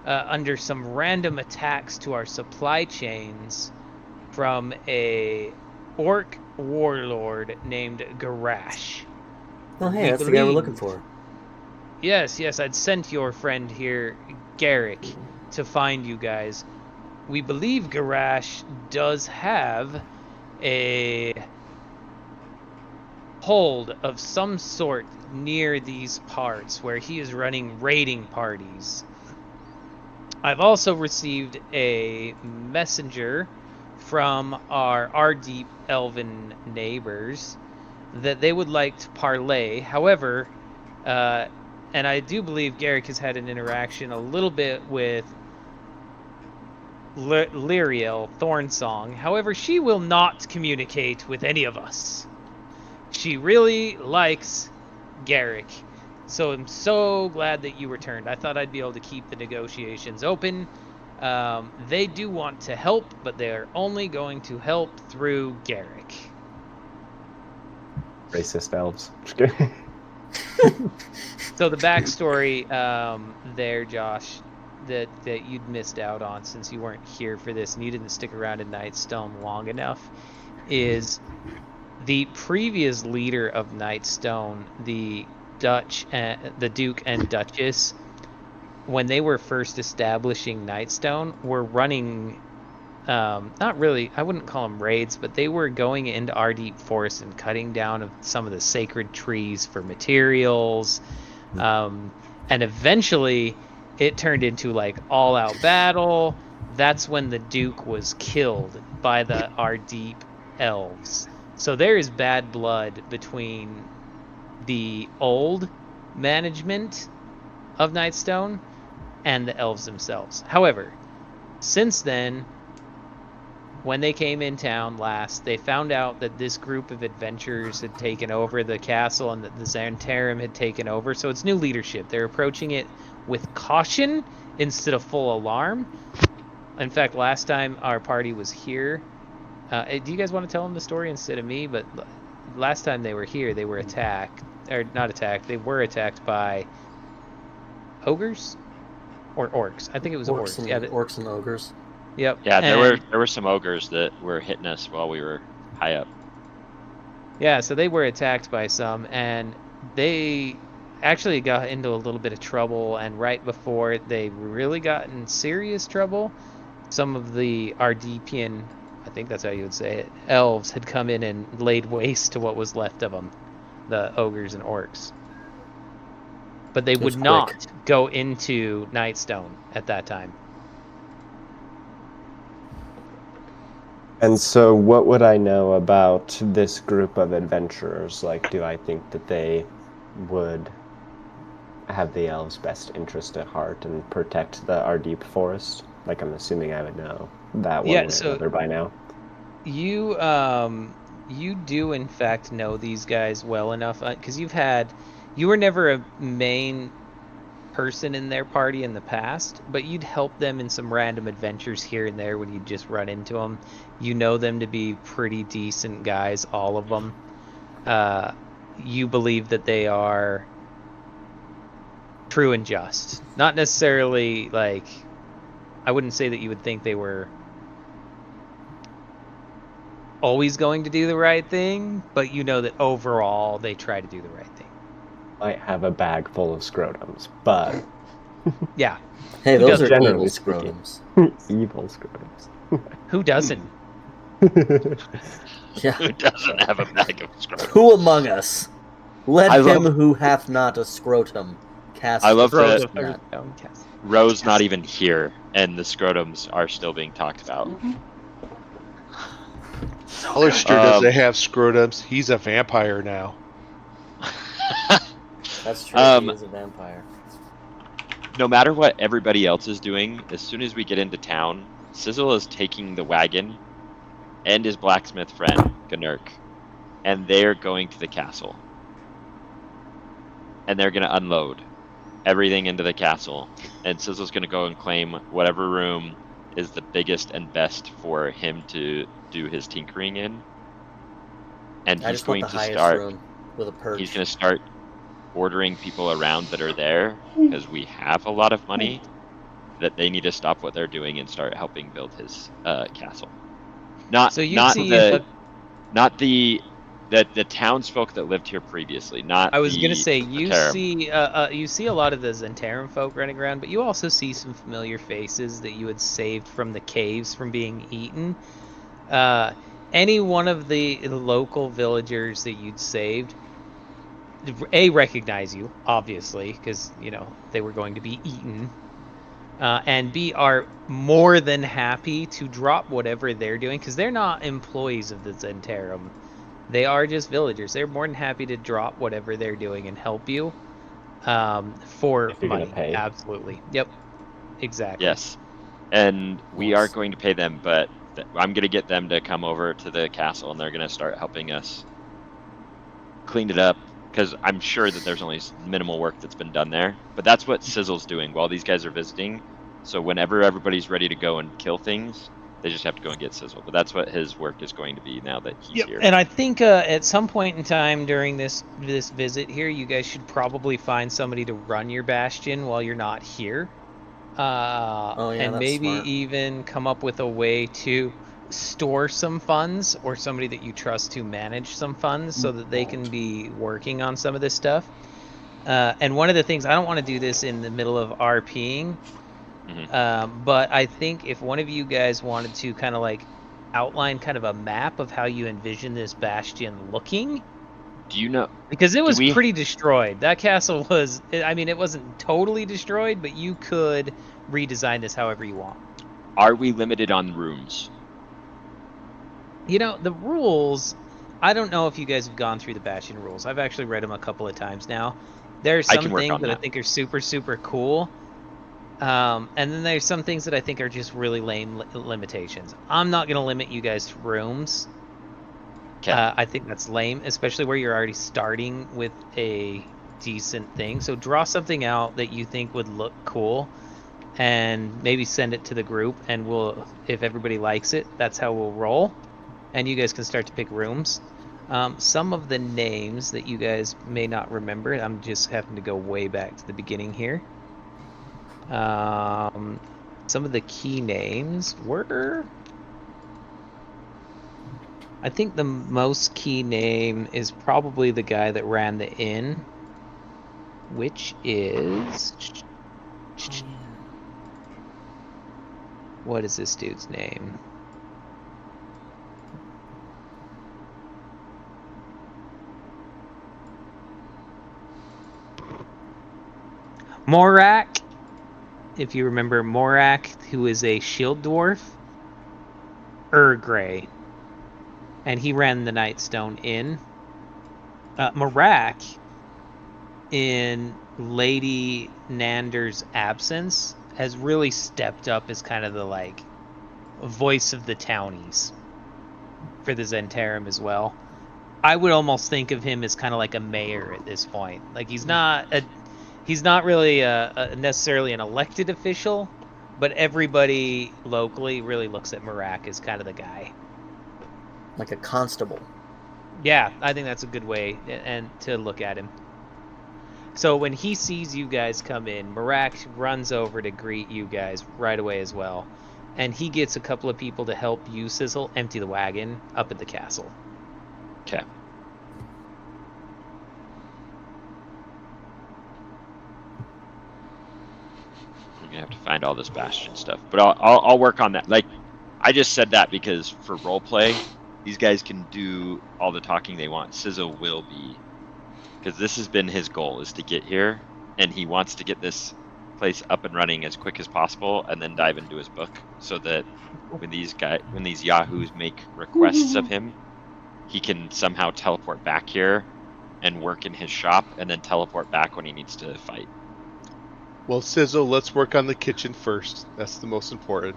under some random attacks to our supply chains from a orc warlord named Garash. Oh, hey, We that's the guy we're believe- looking for. Yes, I'd sent your friend here, Garrick, to find you guys. We believe Garash does have a hold of some sort near these parts where he is running raiding parties. I've also received a messenger from our deep elven neighbors that they would like to parlay. However, and I do believe Garrick has had an interaction a little bit with Lyriel Thornsong. However, she will not communicate with any of us. She really likes Garrick. So I'm so glad that you returned. I thought I'd be able to keep the negotiations open. They do want to help, but they're only going to help through Garrick. Racist elves. Just kidding. So the backstory there, Josh, that you'd missed out on since you weren't here for this and you didn't stick around in Nightstone long enough, is the previous leader of Nightstone, the Duke and Duchess, when they were first establishing Nightstone, were running, not really, I wouldn't call them raids, but they were going into our deep forest and cutting down some of the sacred trees for materials. And eventually it turned into like all-out battle. That's when the Duke was killed by the Ardeep elves. So there is bad blood between the old management of Nightstone and the elves themselves. However, since then, when they came in town last, they found out that this group of adventurers had taken over the castle and that the Xantarim had taken over. So it's new leadership. They're approaching it with caution instead of full alarm. In fact, last time our party was here, do you guys want to tell them the story instead of me? But last time they were here, they were attacked. Or not attacked. They were attacked by ogres? Or orcs. I think it was orcs. And, Yeah, orcs and ogres. Yep. Yeah, And- there were some ogres that were hitting us while we were high up. Yeah, so they were attacked by some, and they actually got into a little bit of trouble, and right before they really got in serious trouble, some of the Ardeepian, I think that's how you would say it, elves had come in and laid waste to what was left of them, the ogres and orcs. But they would That's not quick. go into Nightstone at that time. And so, what would I know about this group of adventurers? Like, do I think that they would have the elves' best interest at heart and protect the Ardeep forest? Like, I'm assuming I would know that one Yeah, way or so- another by now. You do in fact know these guys well enough because you were never a main person in their party in the past, but you'd help them in some random adventures here and there when you just run into them. You know them to be pretty decent guys, all of them. You believe that they are true and just. Not necessarily like, I wouldn't say that you would think they were always going to do the right thing, but you know that overall they try to do the right thing. Might have a bag full of scrotums, but Yeah. Hey, Who those doesn't? are evil Generally speaking. scrotums. evil scrotums. Who doesn't? Yeah. Who doesn't have a bag of scrotum? Who among us? Let I him love- who hath not a scrotum cast. I love his that- first nut. Ro's not even here, and the scrotums are still being talked about. Hollister doesn't have scrotums. He's a vampire now. That's true. Um, He is a vampire. No matter what everybody else is doing, as soon as we get into town, Sizzle is taking the wagon and his blacksmith friend, Gnurk, and they're going to the castle. And they're going to unload everything into the castle. And Sizzle's going to go and claim whatever room is the biggest and best for him to do his tinkering in. And I he's just want going the to highest start. room with a perch. He's going to start ordering people around that are there because we have a lot of money that they need to stop what they're doing and start helping build his castle. Not So you not see, the townsfolk that lived here previously. Not I was the gonna say you Zentarum. see a lot of the Zentarum folk running around, but you also see some familiar faces that you had saved from the caves from being eaten. Any one of the local villagers that you'd saved, recognize you obviously because they were going to be eaten, and B, are more than happy to drop whatever they're doing because they're not employees of the Zentarum. They are just villagers. They're more than happy to drop whatever they're doing and help you, for If you're gonna money. pay. Absolutely. Yep. Exactly. Yes, and we are Nice. going to pay them, but I'm going to get them to come over to the castle, and they're going to start helping us clean it up because I'm sure that there's only minimal work that's been done there. But that's what Sizzle's doing while these guys are visiting. So whenever everybody's ready to go and kill things, they just have to go and get Sizzle. But that's what his work is going to be now that he's here. And I think at some point in time during this visit here, you guys should probably find somebody to run your bastion while you're not here. And that's maybe smart. even come up with a way to store some funds or somebody that you trust to manage some funds so that they can be working on some of this stuff. And one of the things, I don't want to do this in the middle of RPing, but I think if one of you guys wanted to kind of like outline kind of a map of how you envision this bastion looking. Do you know? Because it was pretty destroyed. That castle was, I mean, it wasn't totally destroyed, but you could redesign this however you want. Are we limited on rooms? The rules, I don't know if you guys have gone through the Bastion rules. I've actually read them a couple of times now. There are some things that I think are super, super cool. And then there's some things that I think are just really lame limitations. I'm not going to limit you guys to rooms. Okay. I think that's lame, especially where you're already starting with a decent thing. So draw something out that you think would look cool and maybe send it to the group, and if everybody likes it, that's how we'll roll. And you guys can start to pick rooms. Some of the names that you guys may not remember, I'm just having to go way back to the beginning here. Some of the key names were... I think the most key name is probably the guy that ran the inn, which is... What is this dude's name? Morak. If you remember Morak, who is a shield dwarf. Grey. And he ran the Nightstone Inn. Morak, in Lady Nander's absence, has really stepped up as kind of the voice of the townies for the Zentarum as well. I would almost think of him as kind of like a mayor at this point. He's not really necessarily an elected official, but everybody locally really looks at Morak as kind of the guy. Like a constable. Yeah, I think that's a good way and to look at him. So when he sees you guys come in, Morak runs over to greet you guys right away as well. And he gets a couple of people to help you, Sizzle, empty the wagon up at the castle. Okay. We're gonna have to find all this Bastion stuff, but I'll work on that. I just said that because for roleplay, these guys can do all the talking they want. Sizzle will be, because this has been his goal, is to get here, and he wants to get this place up and running as quick as possible, and then dive into his book, so that when these yahoos make requests of him, he can somehow teleport back here and work in his shop, and then teleport back when he needs to fight. Well, Sizzle, let's work on the kitchen first. That's the most important.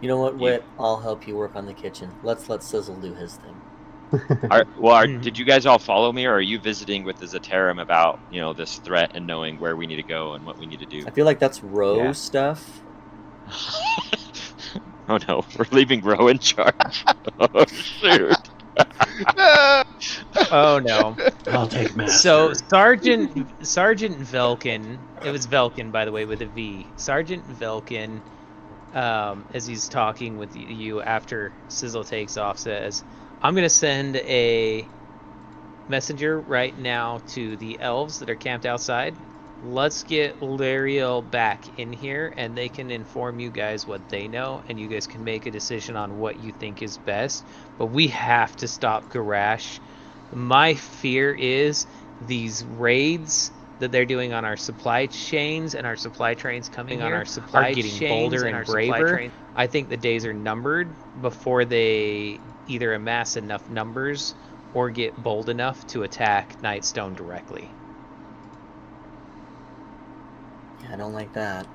You know what, You- Wit? I'll help you work on the kitchen. Let's let Sizzle do his thing. Did you guys all follow me, or are you visiting with the Zetarum about this threat and knowing where we need to go and what we need to do? I feel like that's Roe Yeah. stuff. Oh no, we're leaving Ro in charge. Oh shoot. Oh no. I'll take master. So Sergeant Velkin, it was Velkin by the way with a V. Sergeant Velkin, as he's talking with you after Sizzle takes off, says, "I'm gonna send a messenger right now to the elves that are camped outside. Let's get Lariel back in here, and they can inform you guys what they know, and you guys can make a decision on what you think is best. But we have to stop Garash. My fear is these raids that they're doing on our supply chains and our supply trains coming on here our supply are getting chains bolder and and our supply braver. train- I think the days are numbered before they either amass enough numbers or get bold enough to attack Nightstone directly." Yeah, I don't like that.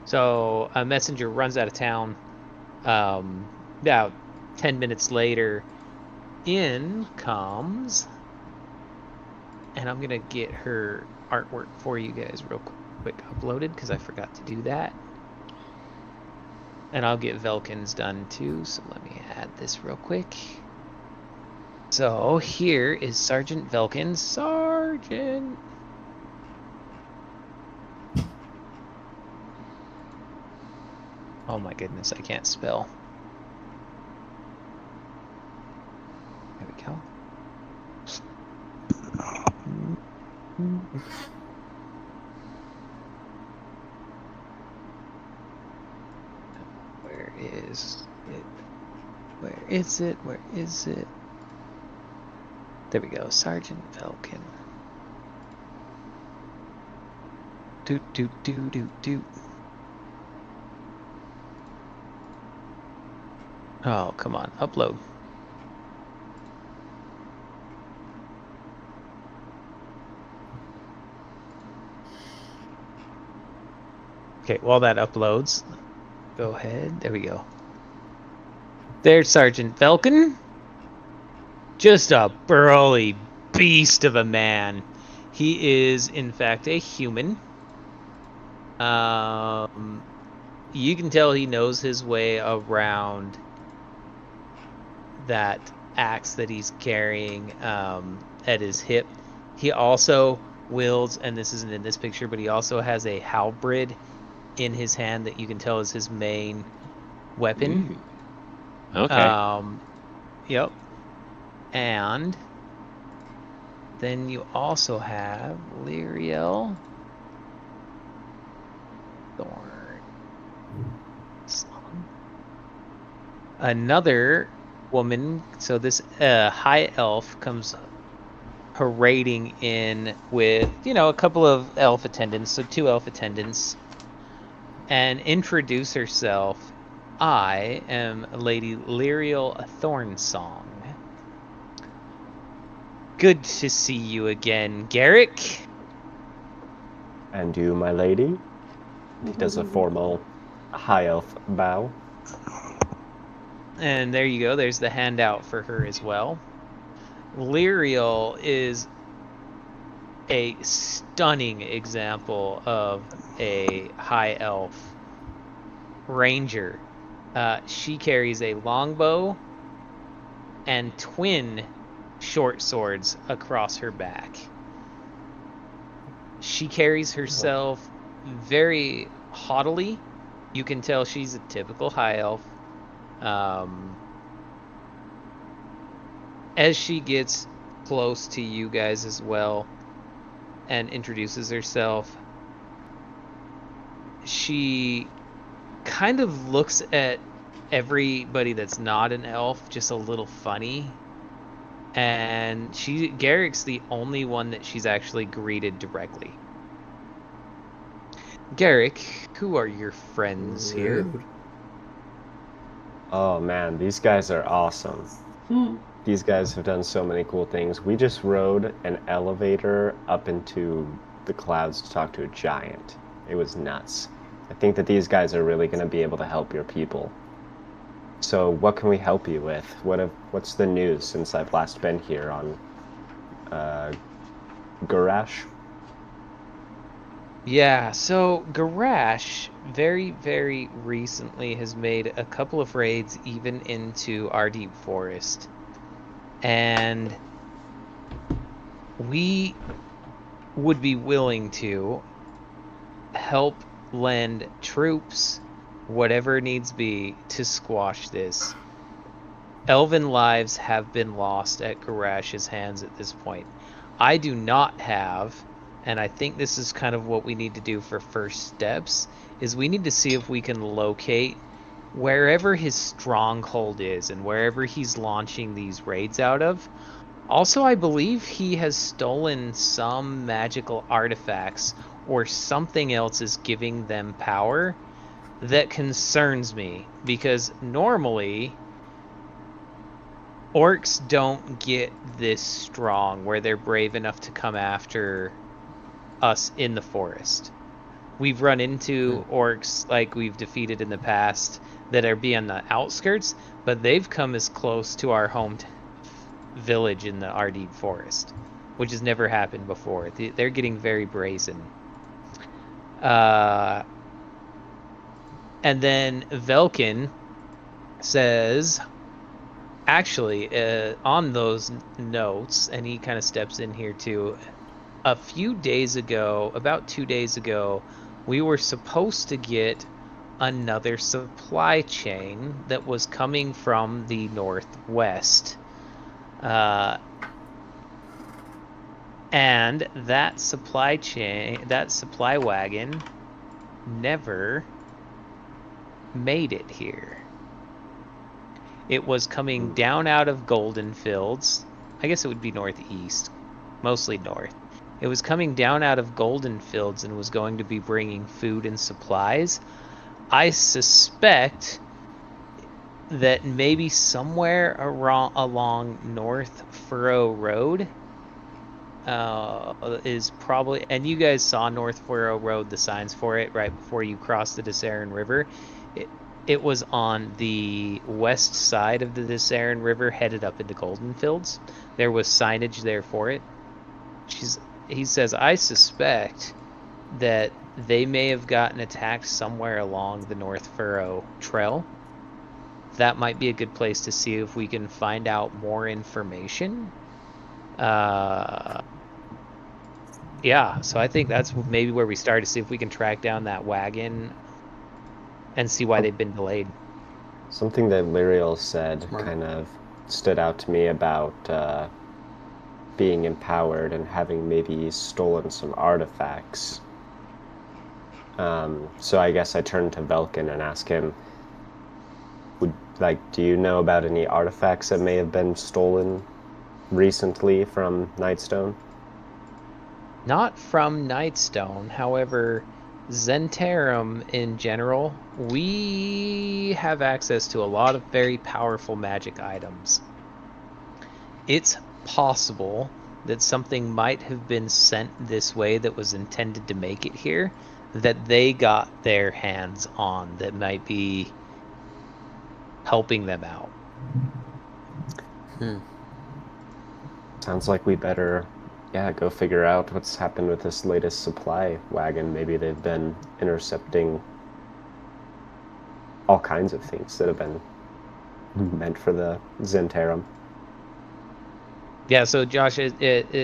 So a messenger runs out of town. About 10 minutes later, in comes, and I'm gonna get her artwork for you guys real quick uploaded because I forgot to do that. And I'll get Velkin's done too, so let me add this real quick. So here is Sergeant Velkin. Sergeant! Oh my goodness, I can't spell. There we go. Where is it? Where is it? Where is it? There we go, Sergeant Velkin. Doot doot doot doot doot. Oh, come on, upload. Okay, while that uploads, go ahead. There we go. There's Sergeant Velkin. Just a burly beast of a man. He is, in fact, a human. You can tell he knows his way around that axe that he's carrying at his hip. He also wields, and this isn't in this picture, but he also has a halberd in his hand that you can tell is his main weapon. Okay. Yep. And then you also have Lariel Thorn. Another woman, so this high elf comes parading in with, a couple of elf attendants, so 2 elf attendants, and introduce herself. I am Lady Lariel Thornsong. Good to see you again, Garrick. And you, my lady? He does a formal high elf bow. And there you go. There's the handout for her as well. Lariel is a stunning example of a high elf ranger. She carries a longbow and twin short swords across her back. She carries herself very haughtily. You can tell she's a typical high elf. As she gets close to you guys as well and introduces herself, she kind of looks at everybody that's not an elf just a little funny. And Garrick's the only one that she's actually greeted directly. Garrick, who are your friends here? Rude. Oh man, these guys are awesome. These guys have done so many cool things. We just rode an elevator up into the clouds to talk to a giant. It was nuts. I think that these guys are really going to be able to help your people. So what can we help you with? What's the news since I've last been here on Garash? Yeah, so Garash very, very recently has made a couple of raids even into our deep forest. And we would be willing to help lend troops, whatever needs be, to squash this. Elven lives have been lost at Garash's hands at this point. I do not have, and I think this is kind of what we need to do for first steps, is we need to see if we can locate wherever his stronghold is and wherever he's launching these raids out of. Also, I believe he has stolen some magical artifacts or something else is giving them power that concerns me, because normally orcs don't get this strong where they're brave enough to come after us in the forest. We've run into orcs like we've defeated in the past that are on the outskirts, but they've come as close to our home village in the Ardeen forest, which has never happened before. They're getting very brazen. And then Velkin says, actually, on those notes, and he kind of steps in here too, a few days ago, about 2 days ago, we were supposed to get another supply chain that was coming from the northwest. And that supply wagon never made it here. It was coming down out of Golden Fields. I guess it would be northeast, mostly north. It was coming down out of Golden Fields and was going to be bringing food and supplies. I suspect that maybe somewhere along North Furrow Road is probably, and you guys saw North Furrow Road, the signs for it right before you crossed the Dissaran River. It was on the west side of the Dissaran River, headed up into Golden Fields. There was signage there for it. He says, I suspect that they may have gotten attacked somewhere along the North Furrow Trail. That might be a good place to see if we can find out more information. Yeah, so I think that's maybe where we start, to see if we can track down that wagon and see why they've been delayed. Something that Lyriel said kind of stood out to me about being empowered and having maybe stolen some artifacts. So I guess I turned to Velkin and asked him, do you know about any artifacts that may have been stolen recently from Nightstone? Not from Nightstone, however, Zentarum in general, we have access to a lot of very powerful magic items. It's possible that something might have been sent this way that was intended to make it here, that they got their hands on, that might be helping them out. Sounds like we better, go figure out what's happened with this latest supply wagon. Maybe they've been intercepting all kinds of things that have been meant for the Zentarum. Yeah, so Josh,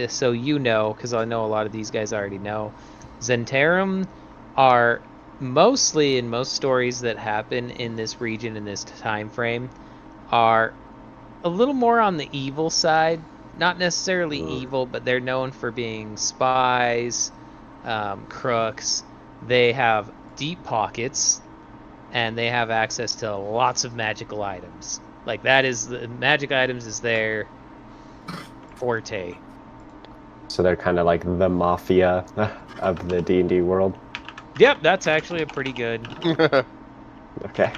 so you know, because I know a lot of these guys already know, Zentarum are mostly, in most stories that happen in this region in this time frame, are a little more on the evil side. Not necessarily evil, but they're known for being spies, crooks. They have deep pockets, and they have access to lots of magical items. Like, that is, the magic items is their forte. So they're kind of like the mafia of the D&D world? Yep, that's actually a pretty good. Okay.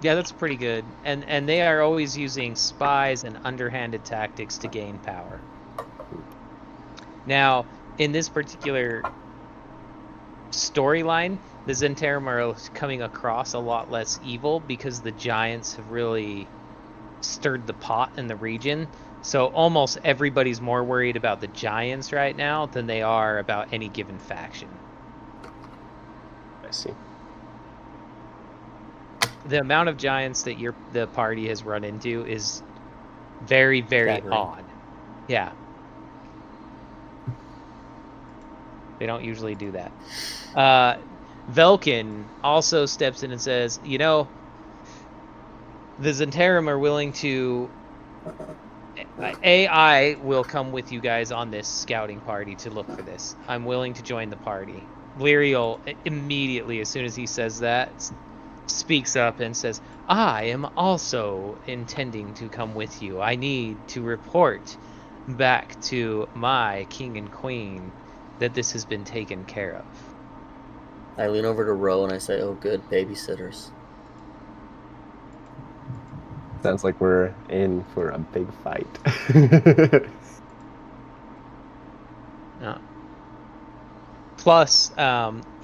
Yeah, that's pretty good. And they are always using spies and underhanded tactics to gain power. Now, in this particular storyline, the Zentarum are coming across a lot less evil because the giants have really stirred the pot in the region. So almost everybody's more worried about the giants right now than they are about any given faction. I see. The amount of giants that the party has run into is very, very Staggering. odd. Yeah. They don't usually do that. Velkin also steps in and says, you know, the Zentarum are willing to... I will come with you guys on this scouting party to look for this. I'm willing to join the party. Lyriel immediately, as soon as he says that, speaks up and says, I am also intending to come with you. I need to report back to my king and queen that this has been taken care of. I lean over to Ro and I say, oh good, babysitters. Sounds like we're in for a big fight. Plus,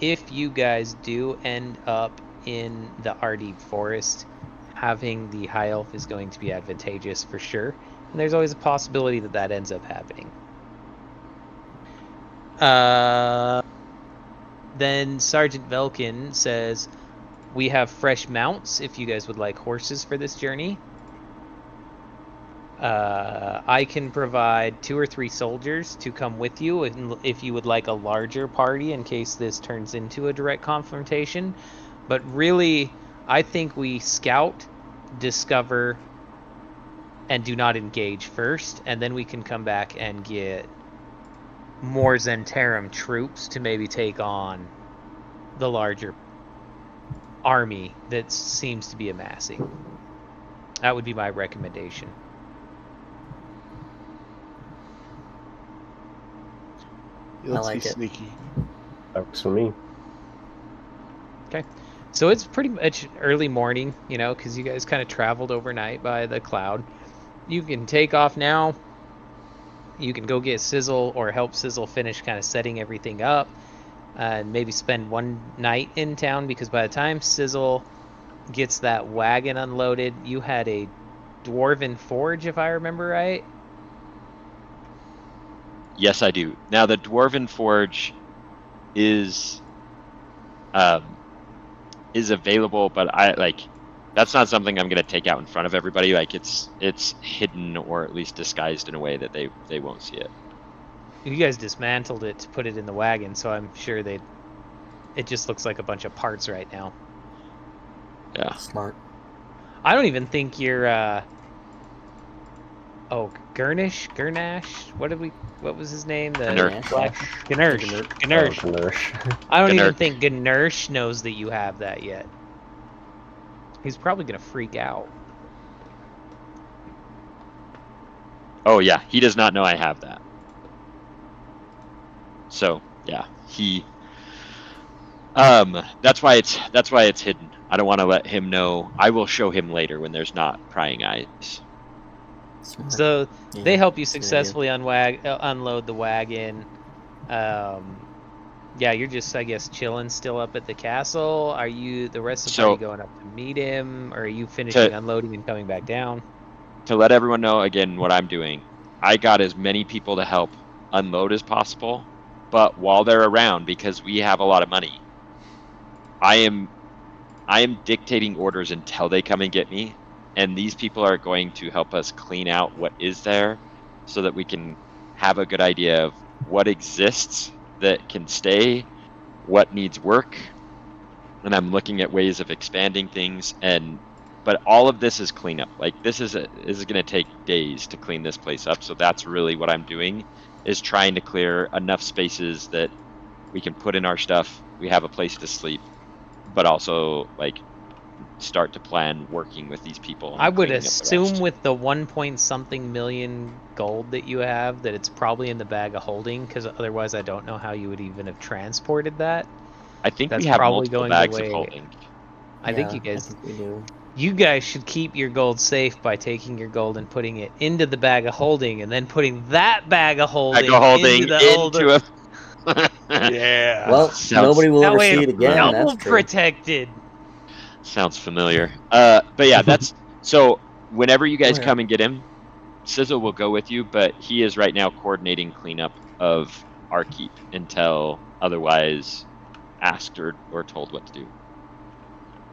if you guys do end up in the Ardeep Forest, having the High Elf is going to be advantageous for sure. And there's always a possibility that that ends up happening. Then Sergeant Velkin says, we have fresh mounts if you guys would like horses for this journey. I can provide 2 or 3 soldiers to come with you if you would like a larger party in case this turns into a direct confrontation. But really, I think we scout, discover, and do not engage first, and then we can come back and get more Zentarum troops to maybe take on the larger army that seems to be amassing. That would be my recommendation. Let's like be it. sneaky. Works for me. Okay. So it's pretty much early morning, you know, because you guys kind of traveled overnight by the cloud. You can take off now. You can go get Sizzle or help Sizzle finish kind of setting everything up. And maybe spend one night in town, because by the time Sizzle gets that wagon unloaded, you had a dwarven forge, if I remember right. Yes, I do. Now the Dwarven Forge is available, but that's not something I'm gonna take out in front of everybody. Like it's hidden or at least disguised in a way that they won't see it. You guys dismantled it to put it in the wagon, so I'm sure it just looks like a bunch of parts right now. Yeah. Smart. I don't even think you're Gurnash? What was his name? The Gnursh. black Gnursh. Gnursh. I don't even Gnursh. think Gnursh knows that you have that yet. He's probably gonna freak out. Oh yeah, he does not know I have that. So yeah, he. That's why it's hidden. I don't want to let him know. I will show him later when there's not prying eyes. Smart. So Yeah, they help you that's a good successfully unload the wagon. Yeah, you're just, I guess, chilling still up at the castle. Are you the rest of the party going up to meet him, or are you finishing unloading and coming back down? To let everyone know again what I'm doing, I got as many people to help unload as possible, but while they're around, because we have a lot of money, I am dictating orders until they come and get me, and these people are going to help us clean out what is there so that we can have a good idea of what exists that can stay, what needs work, and I'm looking at ways of expanding things. But all of this is cleanup. Like this is going to take days to clean this place up, so that's really what I'm doing, is trying to clear enough spaces that we can put in our stuff, we have a place to sleep, but also like start to plan working with these people. I would assume with the 1-point-something million gold that you have that it's probably in the bag of holding, because otherwise I don't know how you would even have transported that. I think That's we have probably multiple going bags away. of holding. I think you guys. I think we do. You guys should keep your gold safe by taking your gold and putting it into the bag of holding, and then putting that bag of holding, Into a Yeah. Well, Sounds- nobody will That ever way see it it's again. double That's true. protected. Sounds familiar. But yeah, that's so. Whenever you guys Oh, yeah. come and get him, Sizzle will go with you, but he is right now coordinating cleanup of our keep until otherwise asked or told what to do.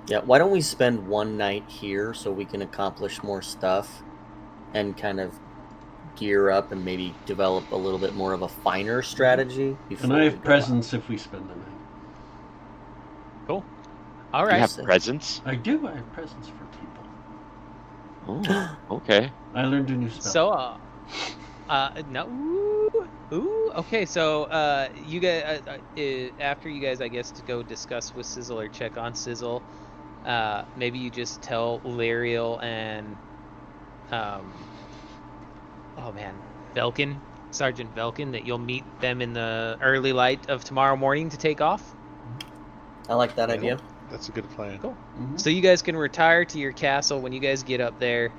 Yeah, why don't we spend one night here so we can accomplish more stuff and kind of gear up and maybe develop a little bit more of a finer strategy before And I we have go presents if we spend the night. Cool. All You right. have Sick. presents? I do. I have presents for people. Oh, okay. I learned a new spell. So, no. Ooh. Okay. So, you guys, after you guys, I guess, to go discuss with Sizzle or check on Sizzle, maybe you just tell Lariel and, oh man, Velkin, Sergeant Velkin, that you'll meet them in the early light of tomorrow morning to take off. I like that idea. That's a good plan. Cool. Mhm. So you guys can retire to your castle. When you guys get up there,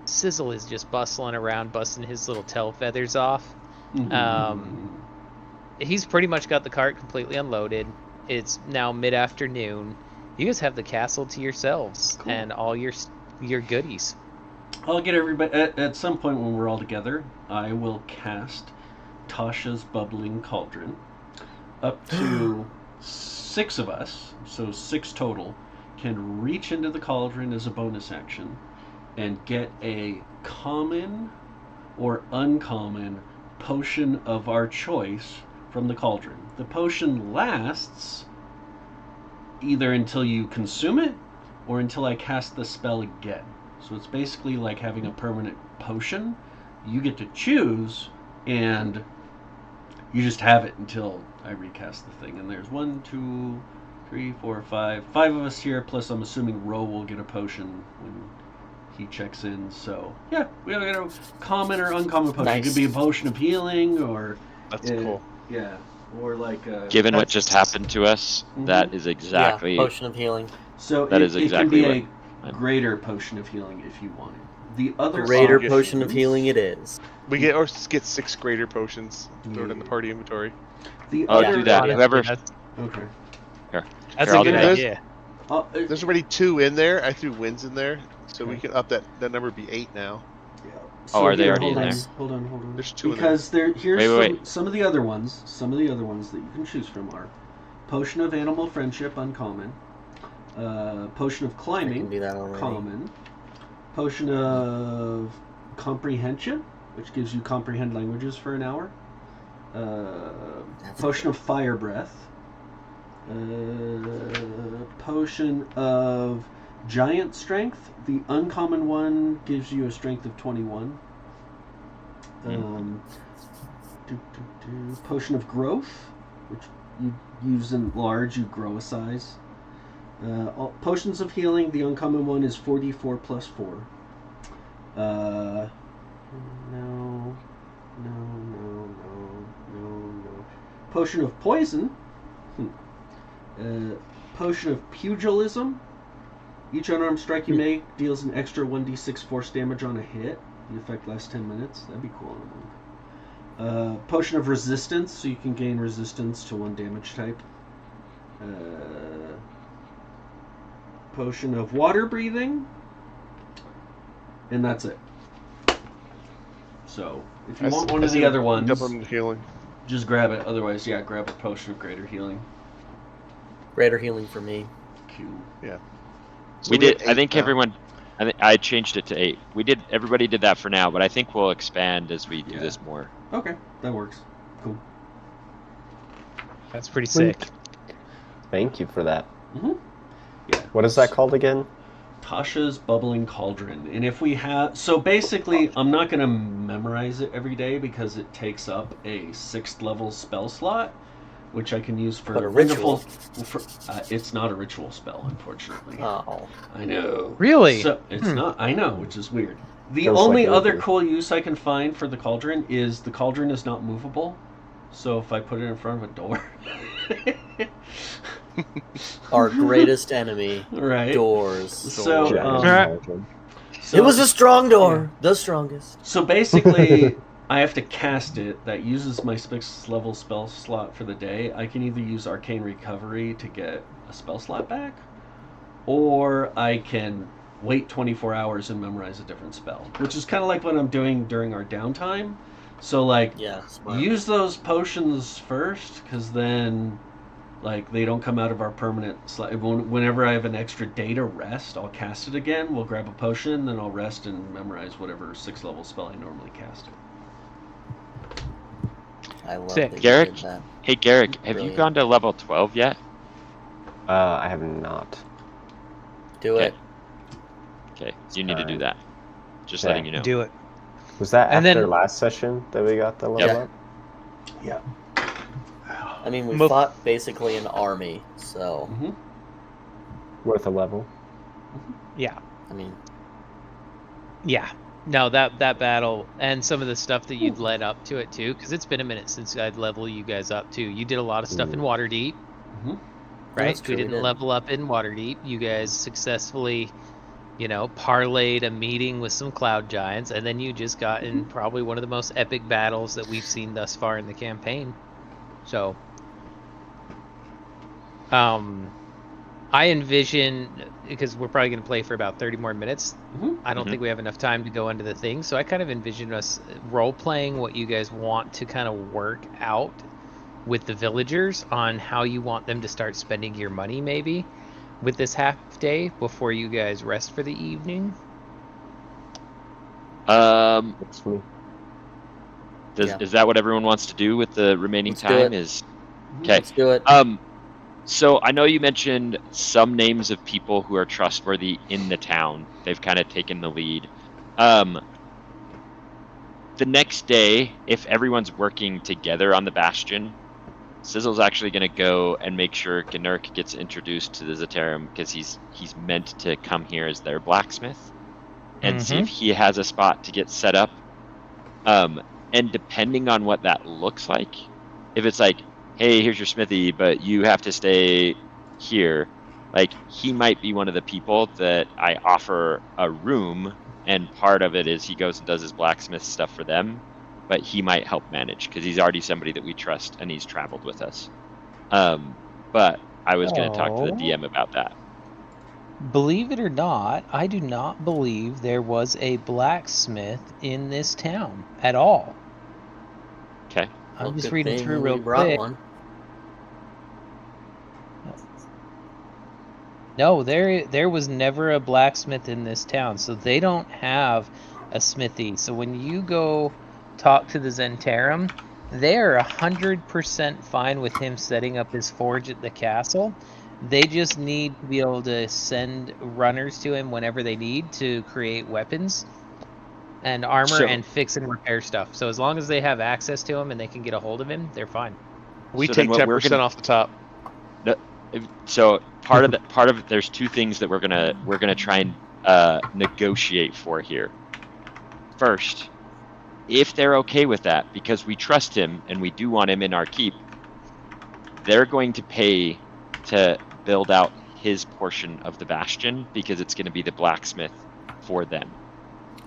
Sizzle is just bustling around, busting his little tail feathers off. Mhm. He's pretty much got the cart completely unloaded. It's now mid-afternoon. You guys have the castle to yourselves Cool. and all your goodies. I'll get everybody at some point when we're all together. I will cast Tasha's bubbling cauldron. Up to 6 of us, so 6 total, can reach into the cauldron as a bonus action and get a common or uncommon potion of our choice from the cauldron. The potion lasts either until you consume it or until I cast the spell again. So it's basically like having a permanent potion. You get to choose, and you just have it until I recast the thing. And there's 1, 2, 3, 4, 5 of us here. Plus, I'm assuming Ro will get a potion when he checks in. So yeah, we have a common or uncommon potion. Nice. It could be a potion of healing, or That's cool. yeah, or like Given what That's- just happened to us, that is exactly. Yeah, potion of healing. so That it, is it exactly can be what a greater potion of healing if you wanted. The other Greater options- potion of healing it is. We get 6 greater potions. Throw it in the party inventory. The Oh, other do that. Honestly, Whoever- That's, Okay. that's Here, a I'll good do that. idea. There's already 2 in there. I threw wins in there, so we Okay. can up that number be 8 now. Yeah. Oh, are they here, already hold in on, there? Hold on. There's 2 in there. Because here's Wait. some of the other ones. Some of the other ones that you can choose from are Potion of Animal Friendship, uncommon. Potion of I can Climbing, do that already. common. Potion of Comprehension, which gives you comprehend languages for an hour. That's Potion of Fire Breath. Potion of Giant Strength. The uncommon one gives you a strength of 21. Potion of Growth, which you use in large, you grow a size. Potions of Healing, the uncommon one is 4d4 plus 4. No. Potion of Poison. Potion of Pugilism. Each unarmed strike you make deals an extra 1d6 force damage on a hit. The effect lasts 10 minutes. That'd be cool. Potion of Resistance, so you can gain resistance to 1 damage type. Potion of Water Breathing. And that's it. So, if you want one of the other ones, Double healing. just grab it. Otherwise, yeah, grab a Potion of Greater Healing. Greater healing for me. Cool. So We did. have I 8 think now. everyone. I changed it to 8. We did. Everybody did that for now, but I think we'll expand as we do Yeah. this more. Okay, that works. Cool. That's pretty sick. Thank you for that. Yeah. What is that called again? Tasha's Bubbling Cauldron. And if we have... So basically, I'm not going to memorize it every day because it takes up a 6th level spell slot, which I can use for... But a ritual. It's not a ritual spell, unfortunately. Oh. I know. Really? So, it's not... I know, which is weird. The Feels only like it would other be. cool use I can find for the cauldron is the cauldron is not movable. So if I put it in front of a door... Our greatest enemy, right. doors. So, Giant um, cauldron. so It was a strong door, the strongest. So basically, I have to cast it. That uses my 6th level spell slot for the day. I can either use Arcane Recovery to get a spell slot back, or I can wait 24 hours and memorize a different spell, which is kind of like what I'm doing during our downtime. So, like, Yeah, smart. use those potions first, because then, like, they don't come out of our permanent slot. Whenever I have an extra day to rest, I'll cast it again. We'll grab a potion, then I'll rest and memorize whatever 6th level spell I normally cast. I love Sick. that you Garrick? did that. Hey, Garrick, have you Brilliant. gone to level 12 yet? I have not. Do it. Okay, you need to do Alright. that. Just Yeah. letting you know. Do it. Was that And after then- last session that we got the level Yeah. up? Yeah. I mean, we Mo- fought basically an army, so Mm-hmm. Worth a level? Yeah. I mean, Yeah. No, that battle and some of the stuff that you'd led up to it too, because it's been a minute since I'd level you guys up too. You did a lot of stuff in Waterdeep, Mm-hmm. right? that's true, We we didn't did. level up in Waterdeep. You guys successfully, parlayed a meeting with some cloud giants, and then you just got in probably one of the most epic battles that we've seen thus far in the campaign. So, I envision, because we're probably going to play for about 30 more minutes. Mm-hmm. I don't think we have enough time to go into the thing, so I kind of envision us role playing what you guys want to kind of work out with the villagers on how you want them to start spending your money, maybe with this half day before you guys rest for the evening. It's me. Yeah. Is that what everyone wants to do with the remaining Let's do time? it. Is okay. Let's do it. So I know you mentioned some names of people who are trustworthy in the town. They've kind of taken the lead. The next day, if everyone's working together on the Bastion, Sizzle's actually going to go and make sure Gnurk gets introduced to the Zetarum, because he's meant to come here as their blacksmith and see if he has a spot to get set up. And depending on what that looks like, if it's like, hey, here's your smithy, but you have to stay here, like, he might be one of the people that I offer a room, and part of it is he goes and does his blacksmith stuff for them, but he might help manage because he's already somebody that we trust and he's traveled with us. But I was going to talk to the DM about that. Believe it or not, I do not believe there was a blacksmith in this town at all. Okay. I'm Well, just good reading thing through we real brought quick. one. No, there was never a blacksmith in this town, so they don't have a smithy. So when you go talk to the Zentarum, they are 100% fine with him setting up his forge at the castle. They just need to be able to send runners to him whenever they need to create weapons and armor So- and fix and repair stuff. So as long as they have access to him and they can get a hold of him, they're fine. We So then take what we're 10% gonna- off the top. So part of there's two things that we're gonna try and negotiate for here. First, if they're okay with that, because we trust him and we do want him in our keep, they're going to pay to build out his portion of the Bastion, because it's going to be the blacksmith for them.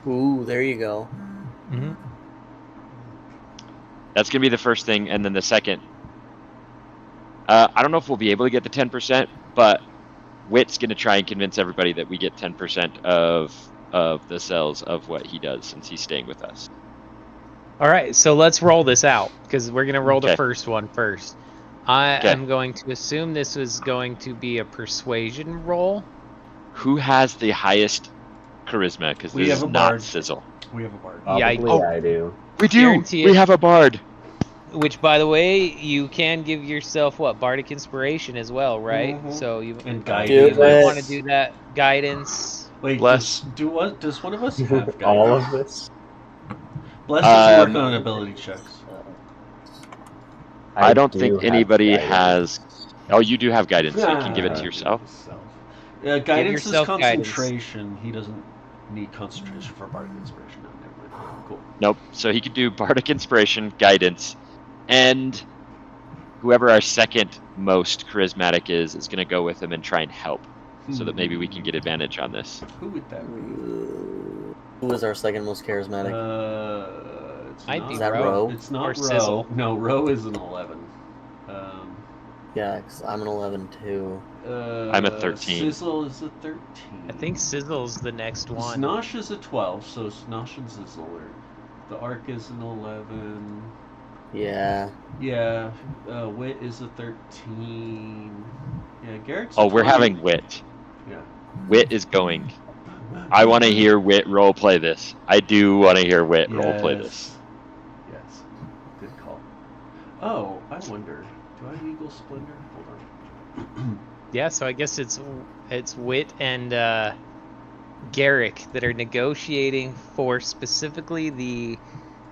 Ooh, there you go. Mm-hmm. That's going to be the first thing, and then the second, I don't know if we'll be able to get the 10%, but Wit's going to try and convince everybody that we get 10% of the sales of what he does, since he's staying with us. All right, so let's roll this out, because we're going to roll the Okay. first one first. I Okay. am going to assume this is going to be a persuasion roll. Who has the highest charisma? Because We this have is a not bard. Sizzle. We have a bard. Yeah, Probably I do. We do. Guarantee We it. have a bard. Which, by the way, you can give yourself Bardic Inspiration as well, right? Mhm. So you And Do guidance. might it. want to do that. Guidance. Wait, Bless. does one of us have guidance? All of this? Bless doesn't work on ability checks. I don't do think have anybody guidance. has. Oh, you do have guidance, so you can give it to Ah. yourself. Guidance is yourself guidance. concentration. He doesn't need concentration for bardic inspiration. No, never mind. Cool. Nope. So he could do Bardic Inspiration, Guidance, and whoever our second most charismatic is going to go with him and try and help, so that maybe we can get advantage on this. Who would that be? Who is our second most charismatic? Might be Is that Row. Row? It's not Or Row. Sizzle. No, Row is an 11. Yeah, because I'm an 11 too. I'm a 13. Sizzle is a 13. I think Sizzle's the next one. Snosh is a 12, so Snosh and Sizzle are. The Arc is an 11. Yeah. Yeah, Wit is a 13. Yeah, Garrett's a Oh, we're 20. having Wit. Yeah. Wit is going. I want to hear Wit role play this. I do want to hear Wit role play this. Yes. Good call. Oh, I wonder. Do I have Eagle Splendor? Hold on. Yeah, so I guess it's Wit and Garrick that are negotiating for specifically the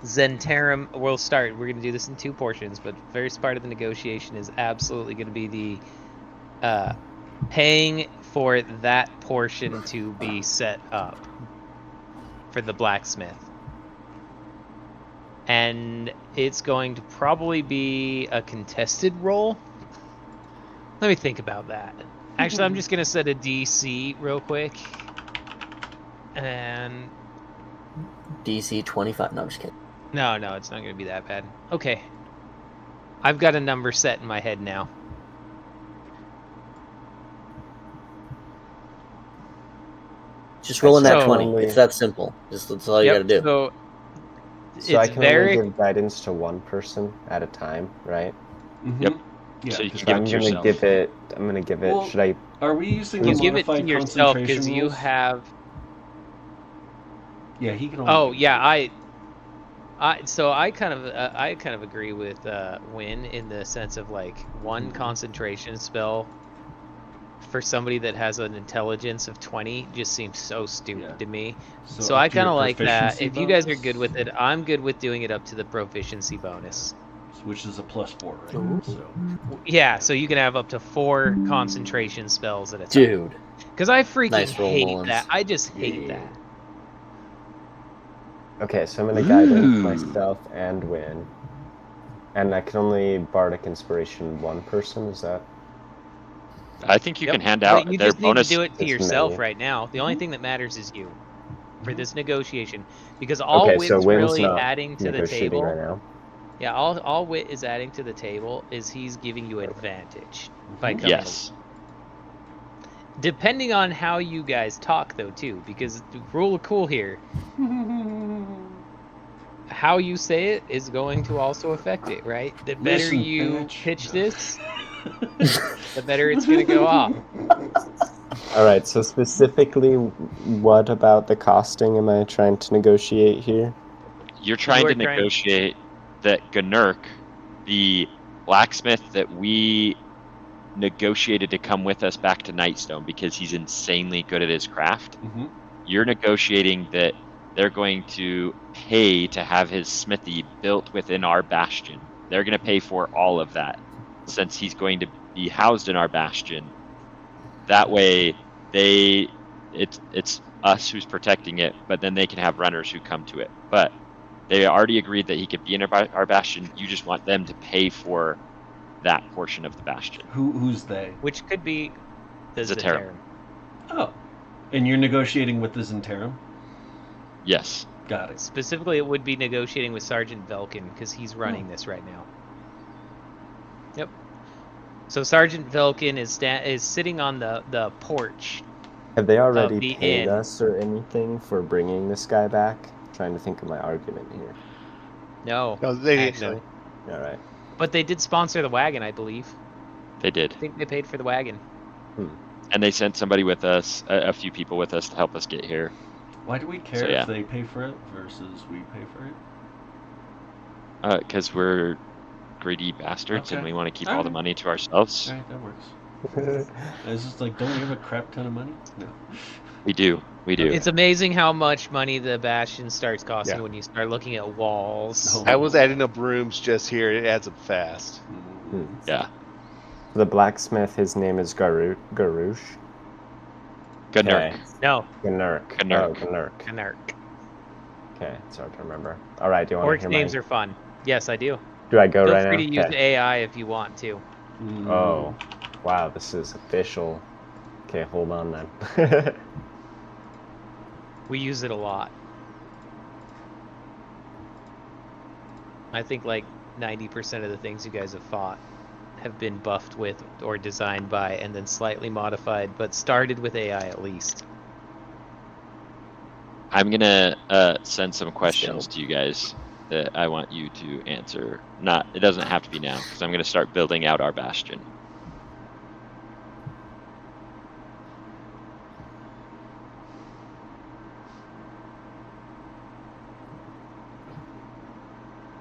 Zentarum. We're going to do this in 2 portions, but the first part of the negotiation is absolutely going to be the paying for that portion to be set up for the blacksmith. And it's going to probably be a contested roll. Let me think about that. Actually, I'm just going to set a DC real quick. And DC 25. No, I'm just kidding. no, it's not going to be that bad. Okay. I've got a number set in my head now. Just rolling that So- 20. It's that simple. That's all you Yep, gotta do. So So I it's can very only give guidance to one person at a time, right? Mm-hmm. Yep. Yeah. So you 'cause can give I'm it to gonna yourself. give it. I'm gonna give it. Well, Should I? Are we using you the give it to modified yourself concentration because you rules? have. Yeah, he can only. Oh do yeah, two. I kind of agree with Win in the sense of like one concentration spell for somebody that has an intelligence of 20 just seems so stupid Yeah. to me. up So I to your kind of like that. proficiency If you guys are bonus, good with it, I'm good with doing it up to the proficiency bonus. which is a +4, right? So. Yeah, so you can have up to 4 concentration spells at a time. Dude. Because I freaking Nice roll, hate Mullins. that. I just hate Yeah. that. Okay, so I'm gonna guidance Ooh. myself and win, and I can only bardic inspiration one person. Is that? I think you Yep. can hand But out you their just need bonus. to do it to It's yourself me. right now. The only thing that matters is you for this negotiation, because all Okay, Wit's so Win's really not adding to the negotiating table. right now. Yeah, all Wit is adding to the table is he's giving you advantage by coming. Yes. Depending on how you guys talk, though, too, because the rule of cool here, how you say it is going to also affect it, right? The better Listen, you bitch. pitch No. this, the better it's going to go off. All right. So specifically, what about the costing am I trying to negotiate here? You're trying You to are trying- negotiate that Gnurk, the blacksmith that we negotiated to come with us back to Nightstone because he's insanely good at his craft. Mm-hmm. You're negotiating that they're going to pay to have his smithy built within our bastion. They're going to pay for all of that since he's going to be housed in our bastion. That way, it's us who's protecting it, but then they can have runners who come to it. But they already agreed that he could be in our bastion. You just want them to pay for that portion of the bastion. Who's they? Which could be the Zentarum. Zentarum. Oh, and you're negotiating with the Zentarum? Yes. Got it. Specifically, it would be negotiating with Sergeant Velkin because he's running this right now. Yep. So Sergeant Velkin is sitting on the porch. Have they already the paid inn. us or anything for bringing this guy back? Trying to think of my argument here. No, No, they didn't. actually. No. All right. But they did sponsor the wagon, I believe. They did. I think they paid for the wagon. And they sent somebody with us, a few people with us to help us get here. Why do we care So, yeah. if they pay for it versus we pay for it? Because we're greedy bastards and Okay. we want to keep all the Alright. money to ourselves. Alright, that works. It's just like, don't we have a crap ton of money? No. We do. We do. It's amazing how much money the Bastion starts costing Yeah. when you start looking at walls. Oh. I was adding up rooms just here. It adds up fast. Yeah. The blacksmith, his name is Garouche. Good Okay. nerk. No, Gnurk. Gnurk. Oh, Gnurk. Knark. Okay, it's hard to remember. All right, do you want Orc to hear names my... are fun. Yes, I do. Do I go Feel right free now? to use Okay. AI if you want to. Oh, wow, this is official. Okay, hold on then. We use it a lot. I think like 90% of the things you guys have fought have been buffed with or designed by and then slightly modified, but started with AI at least. I'm gonna send some questions to you guys that I want you to answer. It doesn't have to be now, because I'm gonna start building out our bastion.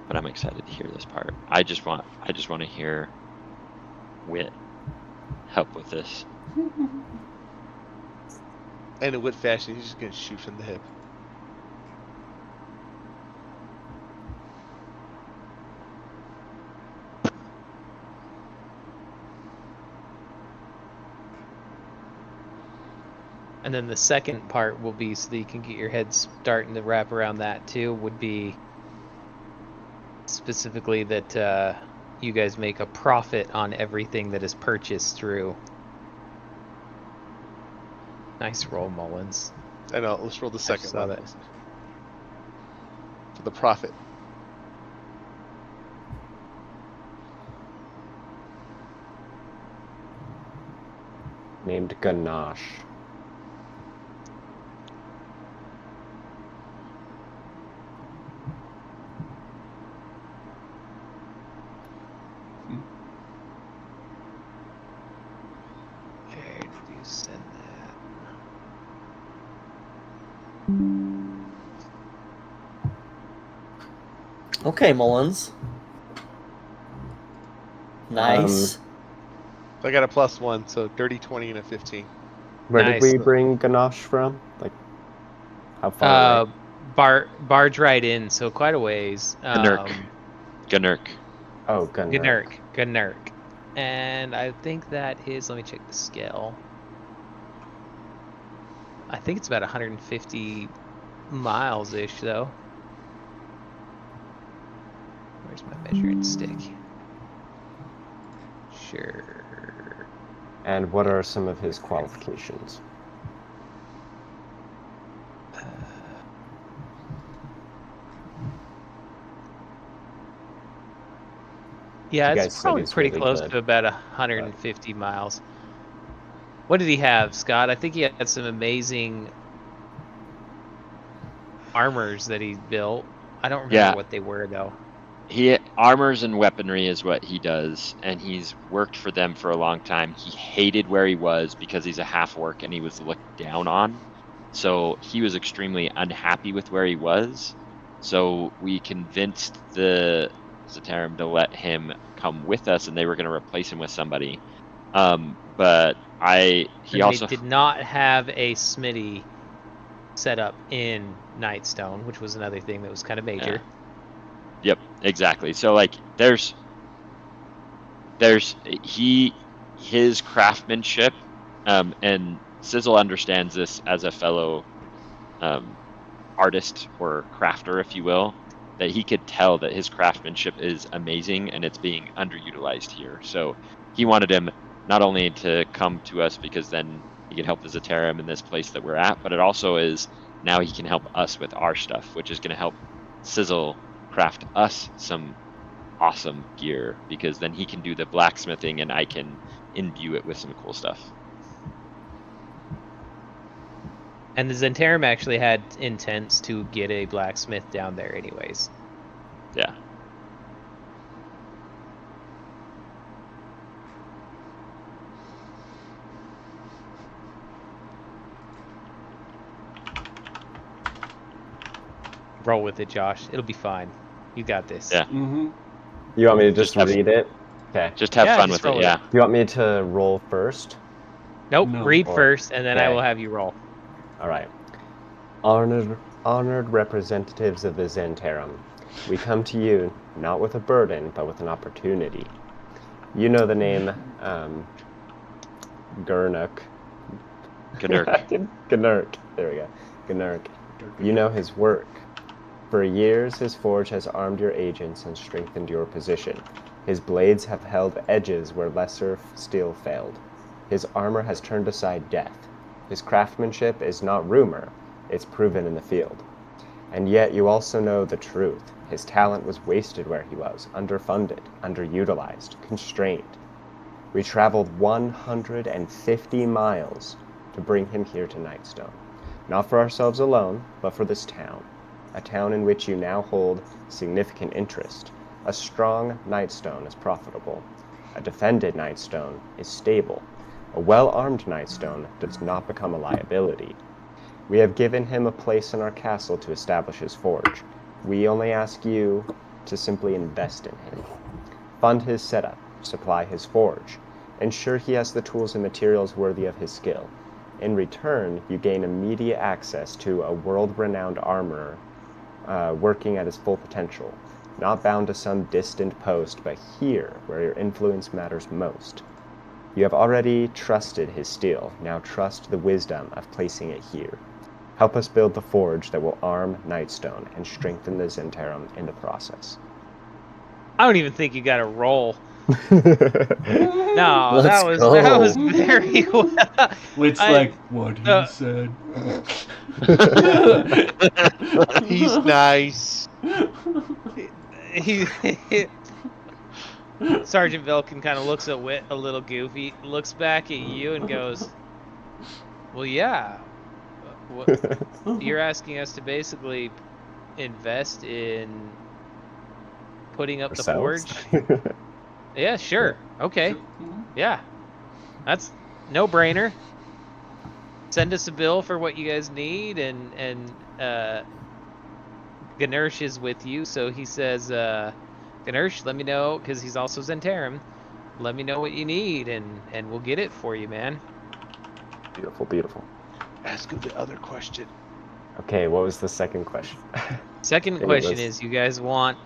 But I'm excited to hear this part. I just want to hear Wit help with this. And in Wit fashion, he's just gonna shoot from the hip. And then the second part will be, so that you can get your head starting to wrap around that too, would be specifically that you guys make a profit on everything that is purchased through. Nice roll, Mullins. I know. Let's roll the second saw one. that. For the profit. Named Ganache. Where did you send that? Okay, Mullins. Nice. I got a +1, so dirty 20 and a 15. Where Nice. did we bring Ganache from? Like, how far away? Barge right in, so quite a ways. Gnurk. Oh, Gnurk. And I think that is, let me check the scale. I think it's about 150 miles-ish, though. Where's my measuring stick? Sure. And what are some of his qualifications? Yeah, You guys it's said probably he's pretty really close good, to about 150 miles. What did he have, Scott? I think he had some amazing armors that he built. I don't remember what they were, though. Armors and weaponry is what he does, and he's worked for them for a long time. He hated where he was because he's a half-orc and he was looked down on. So he was extremely unhappy with where he was. So we convinced the Zatarum to let him come with us, and they were going to replace him with somebody. But he also did not have a smithy set up in Nightstone, which was another thing that was kind of major. Yeah. Yep, exactly. So like his craftsmanship, and Sizzle understands this as a fellow artist or crafter, if you will, that he could tell that his craftsmanship is amazing and it's being underutilized here. So he wanted him not only to come to us because then he could help the Zatarum in this place that we're at, but it also is now he can help us with our stuff, which is going to help Sizzle craft us some awesome gear, because then he can do the blacksmithing and I can imbue it with some cool stuff. And the Zentarum actually had intents to get a blacksmith down there anyways. Yeah. Roll with it, Josh. It'll be fine. You got this. Yeah. Mm-hmm. You want me to just read it? Okay. Just have fun just with it, roll yeah. Do you want me to roll first? Nope, No. read first, and then I Okay. will have you roll. All right. Honored representatives of the Zentarum, we come to you not with a burden, but with an opportunity. You know the name Gnurk. Gnurk. There we go. Gnurk. You know his work. For years, his forge has armed your agents and strengthened your position. His blades have held edges where lesser steel failed. His armor has turned aside death. His craftsmanship is not rumor, it's proven in the field. And yet you also know the truth. His talent was wasted where he was, underfunded, underutilized, constrained. We traveled 150 miles to bring him here to Nightstone. Not for ourselves alone, but for this town. A town in which you now hold significant interest. A strong Nightstone is profitable. A defended Nightstone is stable. A well-armed Nightstone does not become a liability. We have given him a place in our castle to establish his forge. We only ask you to simply invest in him. Fund his setup, supply his forge, ensure he has the tools and materials worthy of his skill. In return, you gain immediate access to a world-renowned armorer working at his full potential, not bound to some distant post, but here, where your influence matters most. You have already trusted his steel, now trust the wisdom of placing it here. Help us build the forge that will arm Nightstone and strengthen the Zentarum in the process. I don't even think you got a roll. No, Let's that was go. very well. It's like what he said. He's nice. he Sergeant Vilkin kind of looks at Wit a little goofy, looks back at you and goes, "Well, yeah. You're asking us to basically invest in putting up Ourselves? the forge?" Yeah, sure. Okay. Yeah. That's no-brainer. Send us a bill for what you guys need, and Ganesh is with you, so he says, Ganesh, let me know, because he's also Zentarum. Let me know what you need, and we'll get it for you, man. Beautiful, beautiful. Ask him the other question. Okay, what was the second question? Second It question was- is, you guys want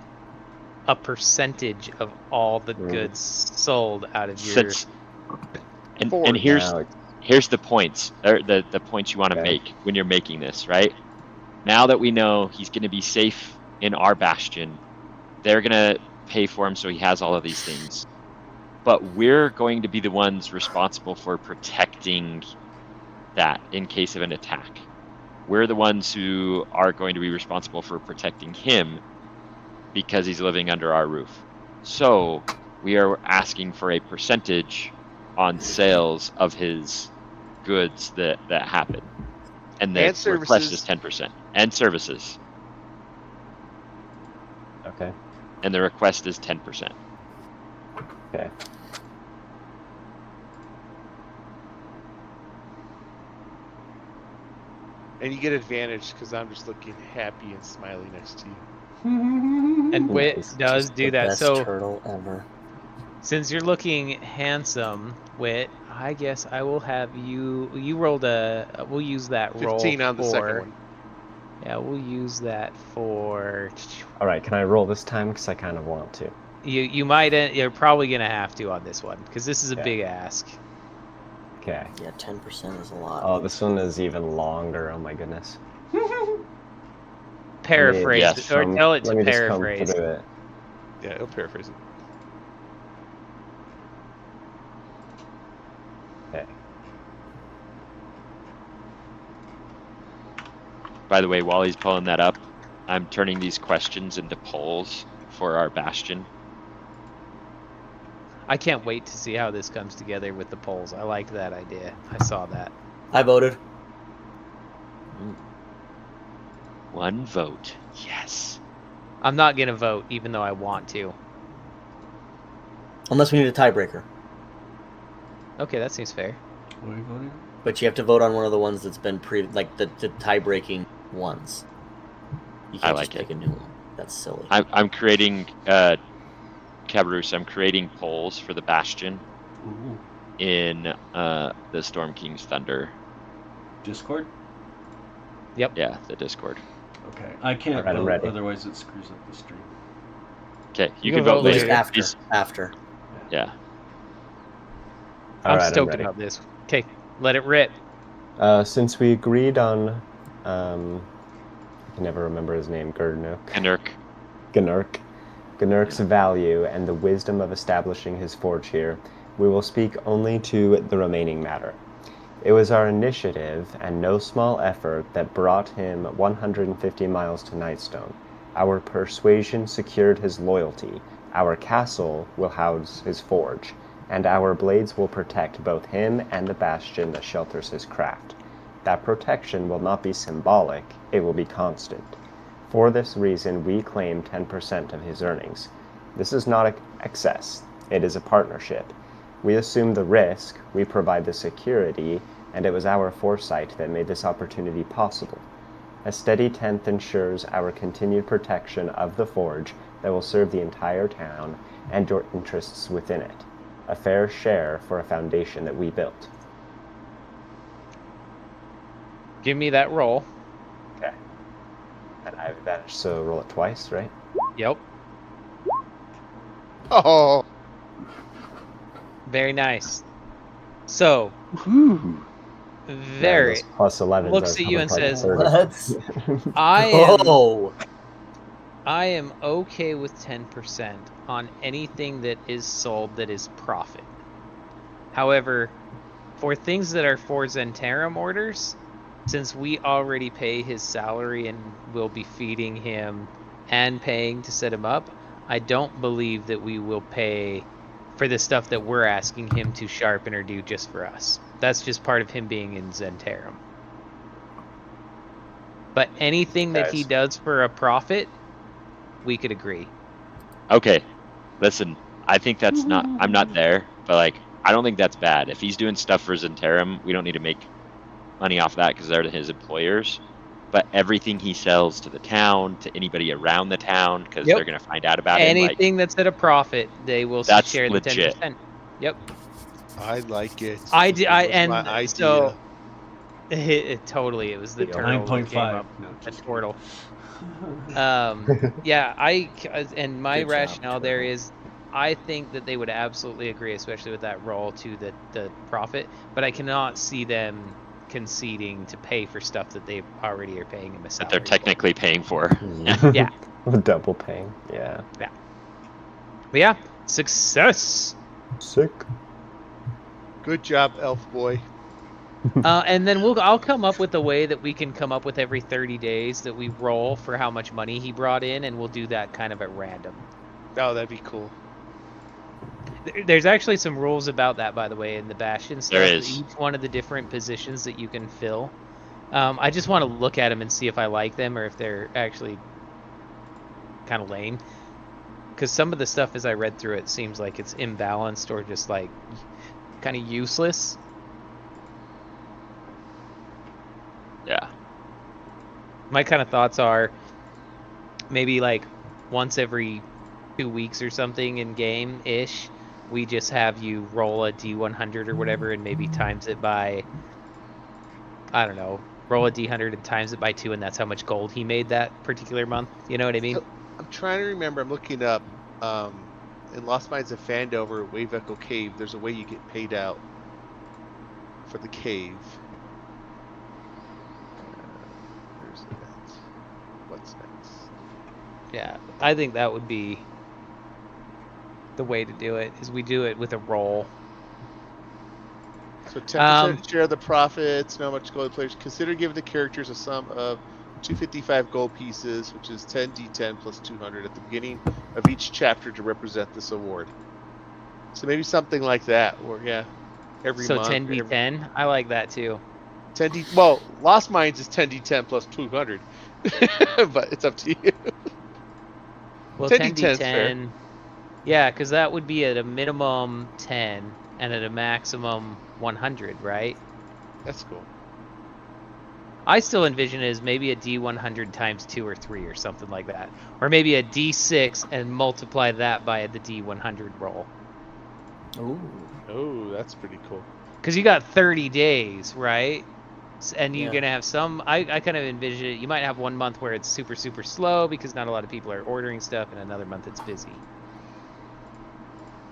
a percentage of all the goods sold out of your... Since and here's the points, or the points you want to Okay. make when you're making this, right? Now that we know he's going to be safe in our bastion, they're going to pay for him so he has all of these things. But we're going to be the ones responsible for protecting that in case of an attack. We're the ones who are going to be responsible for protecting him because he's living under our roof. So we are asking for a percentage on sales of his goods that happen. And the And request is services. 10%. And services. Okay. And the request is 10%. Okay. And you get advantage because I'm just looking happy and smiley next to you. And Wit Nice. does Just do the that. Best So turtle ever. since you're looking handsome, Wit, I guess I will have you. You rolled we'll use that roll 15 on the for. second one. Yeah, we'll use that for. All right, can I roll this time? Because I kind of want to. You might. You're probably gonna have to on this one because this is a Okay. big ask. Okay. Yeah, 10% is a lot. Oh, this one is even longer. Oh my goodness. Paraphrase Yes. or tell it to Let me just come paraphrase. through it. Yeah, he'll paraphrase it. Okay. By the way, while he's pulling that up, I'm turning these questions into polls for our bastion. I can't wait to see how this comes together with the polls. I like that idea. I saw that. I voted. 1 vote. Yes. I'm not gonna vote, even though I want to. Unless we need a tiebreaker. Okay, that seems fair. What are you voting? But you have to vote on one of the ones that's been like the tie-breaking ones. You I can't like just pick a new one. That's silly. I'm creating, Cabarus, I'm creating polls for the bastion Ooh. in the Storm King's Thunder. Discord? Yeah, the Discord. Okay. I can't Alright, I'm vote, ready. otherwise it screws up the stream. Okay, you You can can vote vote We'll later. just later. after. Yeah. I'm All right, stoked ready. about this. Okay, let it rip. Since we agreed on, I can never remember his name, Knurk. Gnurk's value and the wisdom of establishing his forge here, we will speak only to the remaining matter. It was our initiative and no small effort that brought him 150 miles to Nightstone. Our persuasion secured his loyalty. Our castle will house his forge, and our blades will protect both him and the bastion that shelters his craft. That protection will not be symbolic, it will be constant. For this reason, we claim 10% of his earnings. This is not excess, it is a partnership. We assume the risk, we provide the security, and it was our foresight that made this opportunity possible. A steady tenth ensures our continued protection of the forge that will serve the entire town and your interests within it. A fair share for a foundation that we built. Give me that roll. Okay. And I have advantage, so roll it twice, right? Yep. Oh, Very nice. So, Ooh. very Yeah, those +11s looks are at you and probably says, 30. Let's I go. am okay with 10% on anything that is sold that is profit. However, for things that are for Zentarum orders, since we already pay his salary and will be feeding him and paying to set him up, I don't believe that we will pay for the stuff that we're asking him to sharpen or do just for us. That's just part of him being in Zentarum. But anything that he Guys. does for a profit, we could agree. Okay, listen, I think that's not. I'm not there, but like, I don't think that's bad. If he's doing stuff for Zentarum, we don't need to make money off that because they're his employers. But everything he sells to the town, to anybody around the town, because Yep. they're gonna find out about him. Like, Anything that's at a profit, they will That's share the legit. 10%. Yep. I like it. I This did. I was and my idea. so it totally. It was the Deal. turtle that came 9.5. up. No, A just turtle. kidding. Yeah. And my Good job, rationale there turtle. is, I think that they would absolutely agree, especially with that roll to the profit. But I cannot see them conceding to pay for stuff that they already are paying him a that salary they're for. technically paying for. Yeah. Double paying, yeah. But yeah, success. Sick. Good job, Elf Boy. And then I'll come up with a way that we can come up with every 30 days that we roll for how much money he brought in, and we'll do that kind of at random. Oh, that'd be cool. There's actually some rules about that, by the way, in the Bastion stuff. There is. Each one of the different positions that you can fill. I just want to look at them and see if I like them or if they're actually kind of lame. Because some of the stuff, as I read through it, seems like it's imbalanced or just like kind of useless. Yeah. My kind of thoughts are maybe like once every 2 weeks or something in game ish, we just have you roll a D100 or whatever and maybe times it by, I don't know, roll a D100 and times it by 2, and that's how much gold he made that particular month. You know what I mean? I'm trying to remember. I'm looking up. In Lost Mines of Fandover, Wave Echo Cave, there's a way you get paid out for the cave. Where's that? What's next? Yeah, I think that would be the way to do it, is we do it with a roll. So 10% share of the profits. Know how much gold players consider giving the characters a sum of 255 gold pieces, which is 10d10 plus 200 at the beginning of each chapter to represent this award. So maybe something like that, or yeah, every So month. 10d10, I like that too. 10d. Well, Lost Mines is 10d10 plus 200, but it's up to you. Well, 10d10 is fair. 10d10, yeah, because that would be at a minimum 10 and at a maximum 100, right? That's cool. I still envision it as maybe a D100 times 2 or 3 or something like that. Or maybe a D6 and multiply that by the D100 roll. Ooh. Oh, that's pretty cool. Because you got 30 days, right? And you're Yeah. going to have some, I kind of envision it, you might have one month where it's super, super slow because not a lot of people are ordering stuff, and another month it's busy.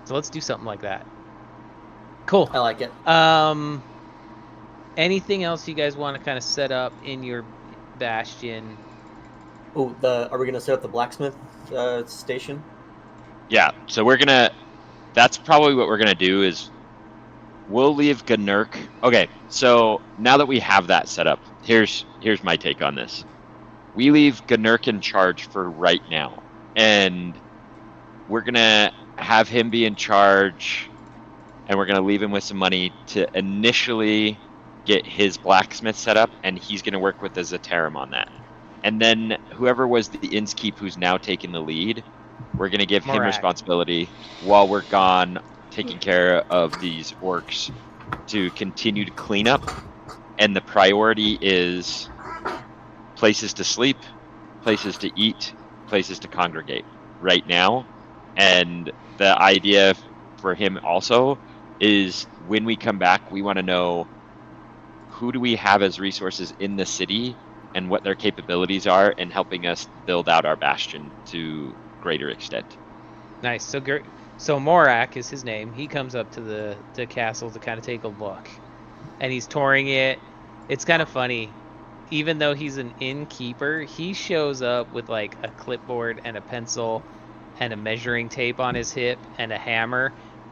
So let's do something like that. Cool. I like it. Anything else you guys want to kind of set up in your Bastion? Oh, are we gonna set up the blacksmith station? Yeah. So we're gonna. That's probably what we're gonna do. Is We'll leave Gnurk. Okay, so now that we have that set up, here's my take on this. We leave Gnurk in charge for right now, and we're gonna have him be in charge, and we're gonna leave him with some money to initially get his blacksmith set up, and he's gonna work with the Zatarum on that. And then whoever was the Innskeep who's now taking the lead, we're gonna give him Morak. responsibility while we're gone taking care of these orcs to continue to clean up. And the priority is places to sleep, places to eat, places to congregate right now. And the idea for him also is when we come back, we want to know who do we have as resources in the city and what their capabilities are in helping us build out our bastion to greater extent. Nice. So Morak is his name. He comes up to the castle to kind of take a look, and he's touring it. It's kind of funny. Even though he's an innkeeper, he shows up with like a clipboard and a pencil and a measuring tape on his hip and a hammer,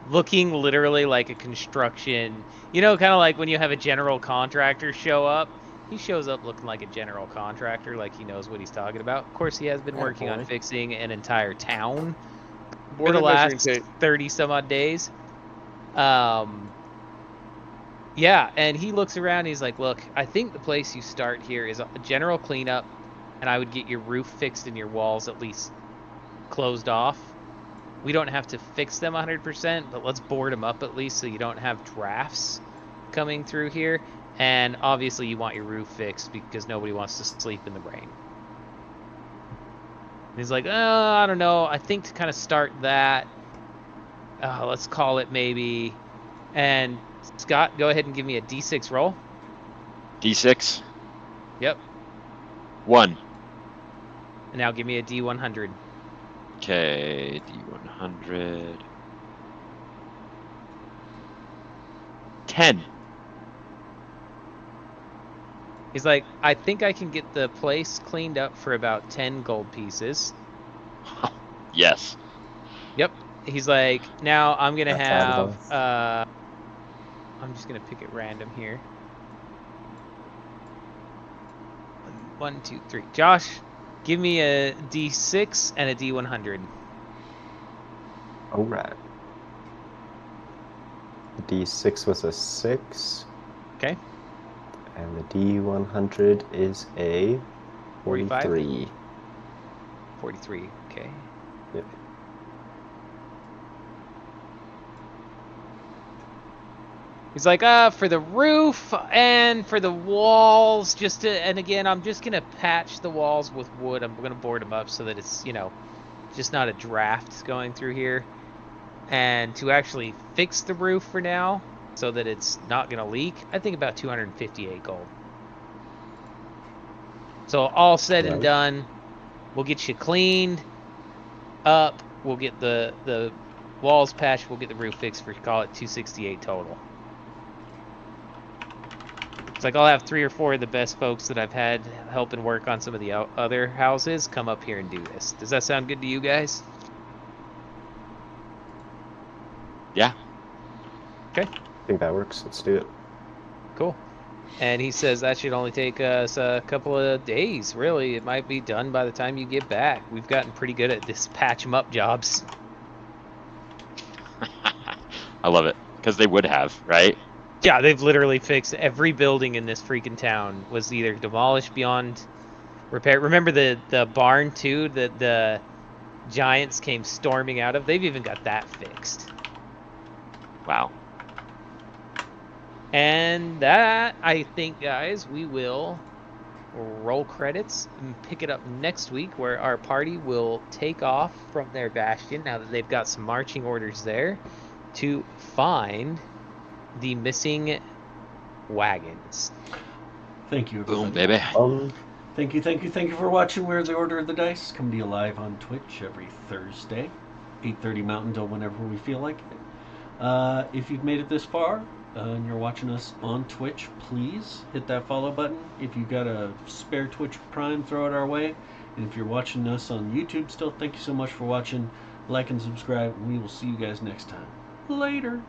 looking literally like a construction, kind of like when you have a general contractor show up. He shows up looking like a general contractor, like he knows what he's talking about. Of course, he has been working on fixing an entire town for the last 30 some odd days. Yeah, and he looks around and he's like, look, I think the place you start here is a general cleanup, and I would get your roof fixed and your walls at least closed off. We don't have to fix them 100%, but let's board them up at least so you don't have drafts coming through here. And obviously you want your roof fixed because nobody wants to sleep in the rain. And he's like, I don't know. I think to kind of start that, let's call it maybe. And Scott, go ahead and give me a D6 roll. D6? Yep. 1. And now give me a D100. Okay, D100. 10. He's like, I think I can get the place cleaned up for about 10 gold pieces. Yes. Yep. He's like, now I'm going to That's have, I'm just going to pick it random here. 1, 2, 3. Josh, give me a D6 and a D100. All right. The D6 was a 6. Okay. And the D100 is a 43. 43, okay. Yep. He's like, for the roof and for the walls, and again, I'm just going to patch the walls with wood. I'm going to board them up so that it's, just not a draft going through here. And to actually fix the roof for now, so that it's not going to leak, I think about 258 gold. So all said and done, we'll get you cleaned up, we'll get the walls patched, we'll get the roof fixed for, call it 268 total. It's like I'll have 3 or 4 of the best folks that I've had helping work on some of the other houses come up here and do this. Does that sound good to you guys? Yeah. Okay. I think that works. Let's do it. Cool. And he says that should only take us a couple of days, really. It might be done by the time you get back. We've gotten pretty good at this patch 'em up jobs. I love it. Because they would have, right? Yeah, they've literally fixed every building in this freaking town. Was either demolished beyond repair. Remember the barn, too, that the giants came storming out of? They've even got that fixed. Wow. And that, I think, guys, we will roll credits and pick it up next week, where our party will take off from their bastion, now that they've got some marching orders there, to find the missing wagons. Thank you, everybody. Boom, baby. Thank you for watching We're the Order of the Dice. Come to you live on Twitch every Thursday, 8:30 Mountain till whenever we feel like it. If you've made it this far and you're watching us on Twitch, please hit that follow button. If you've got a spare Twitch Prime, throw it our way. And if you're watching us on YouTube still, thank you so much for watching. Like and subscribe. We will see you guys next time. Later.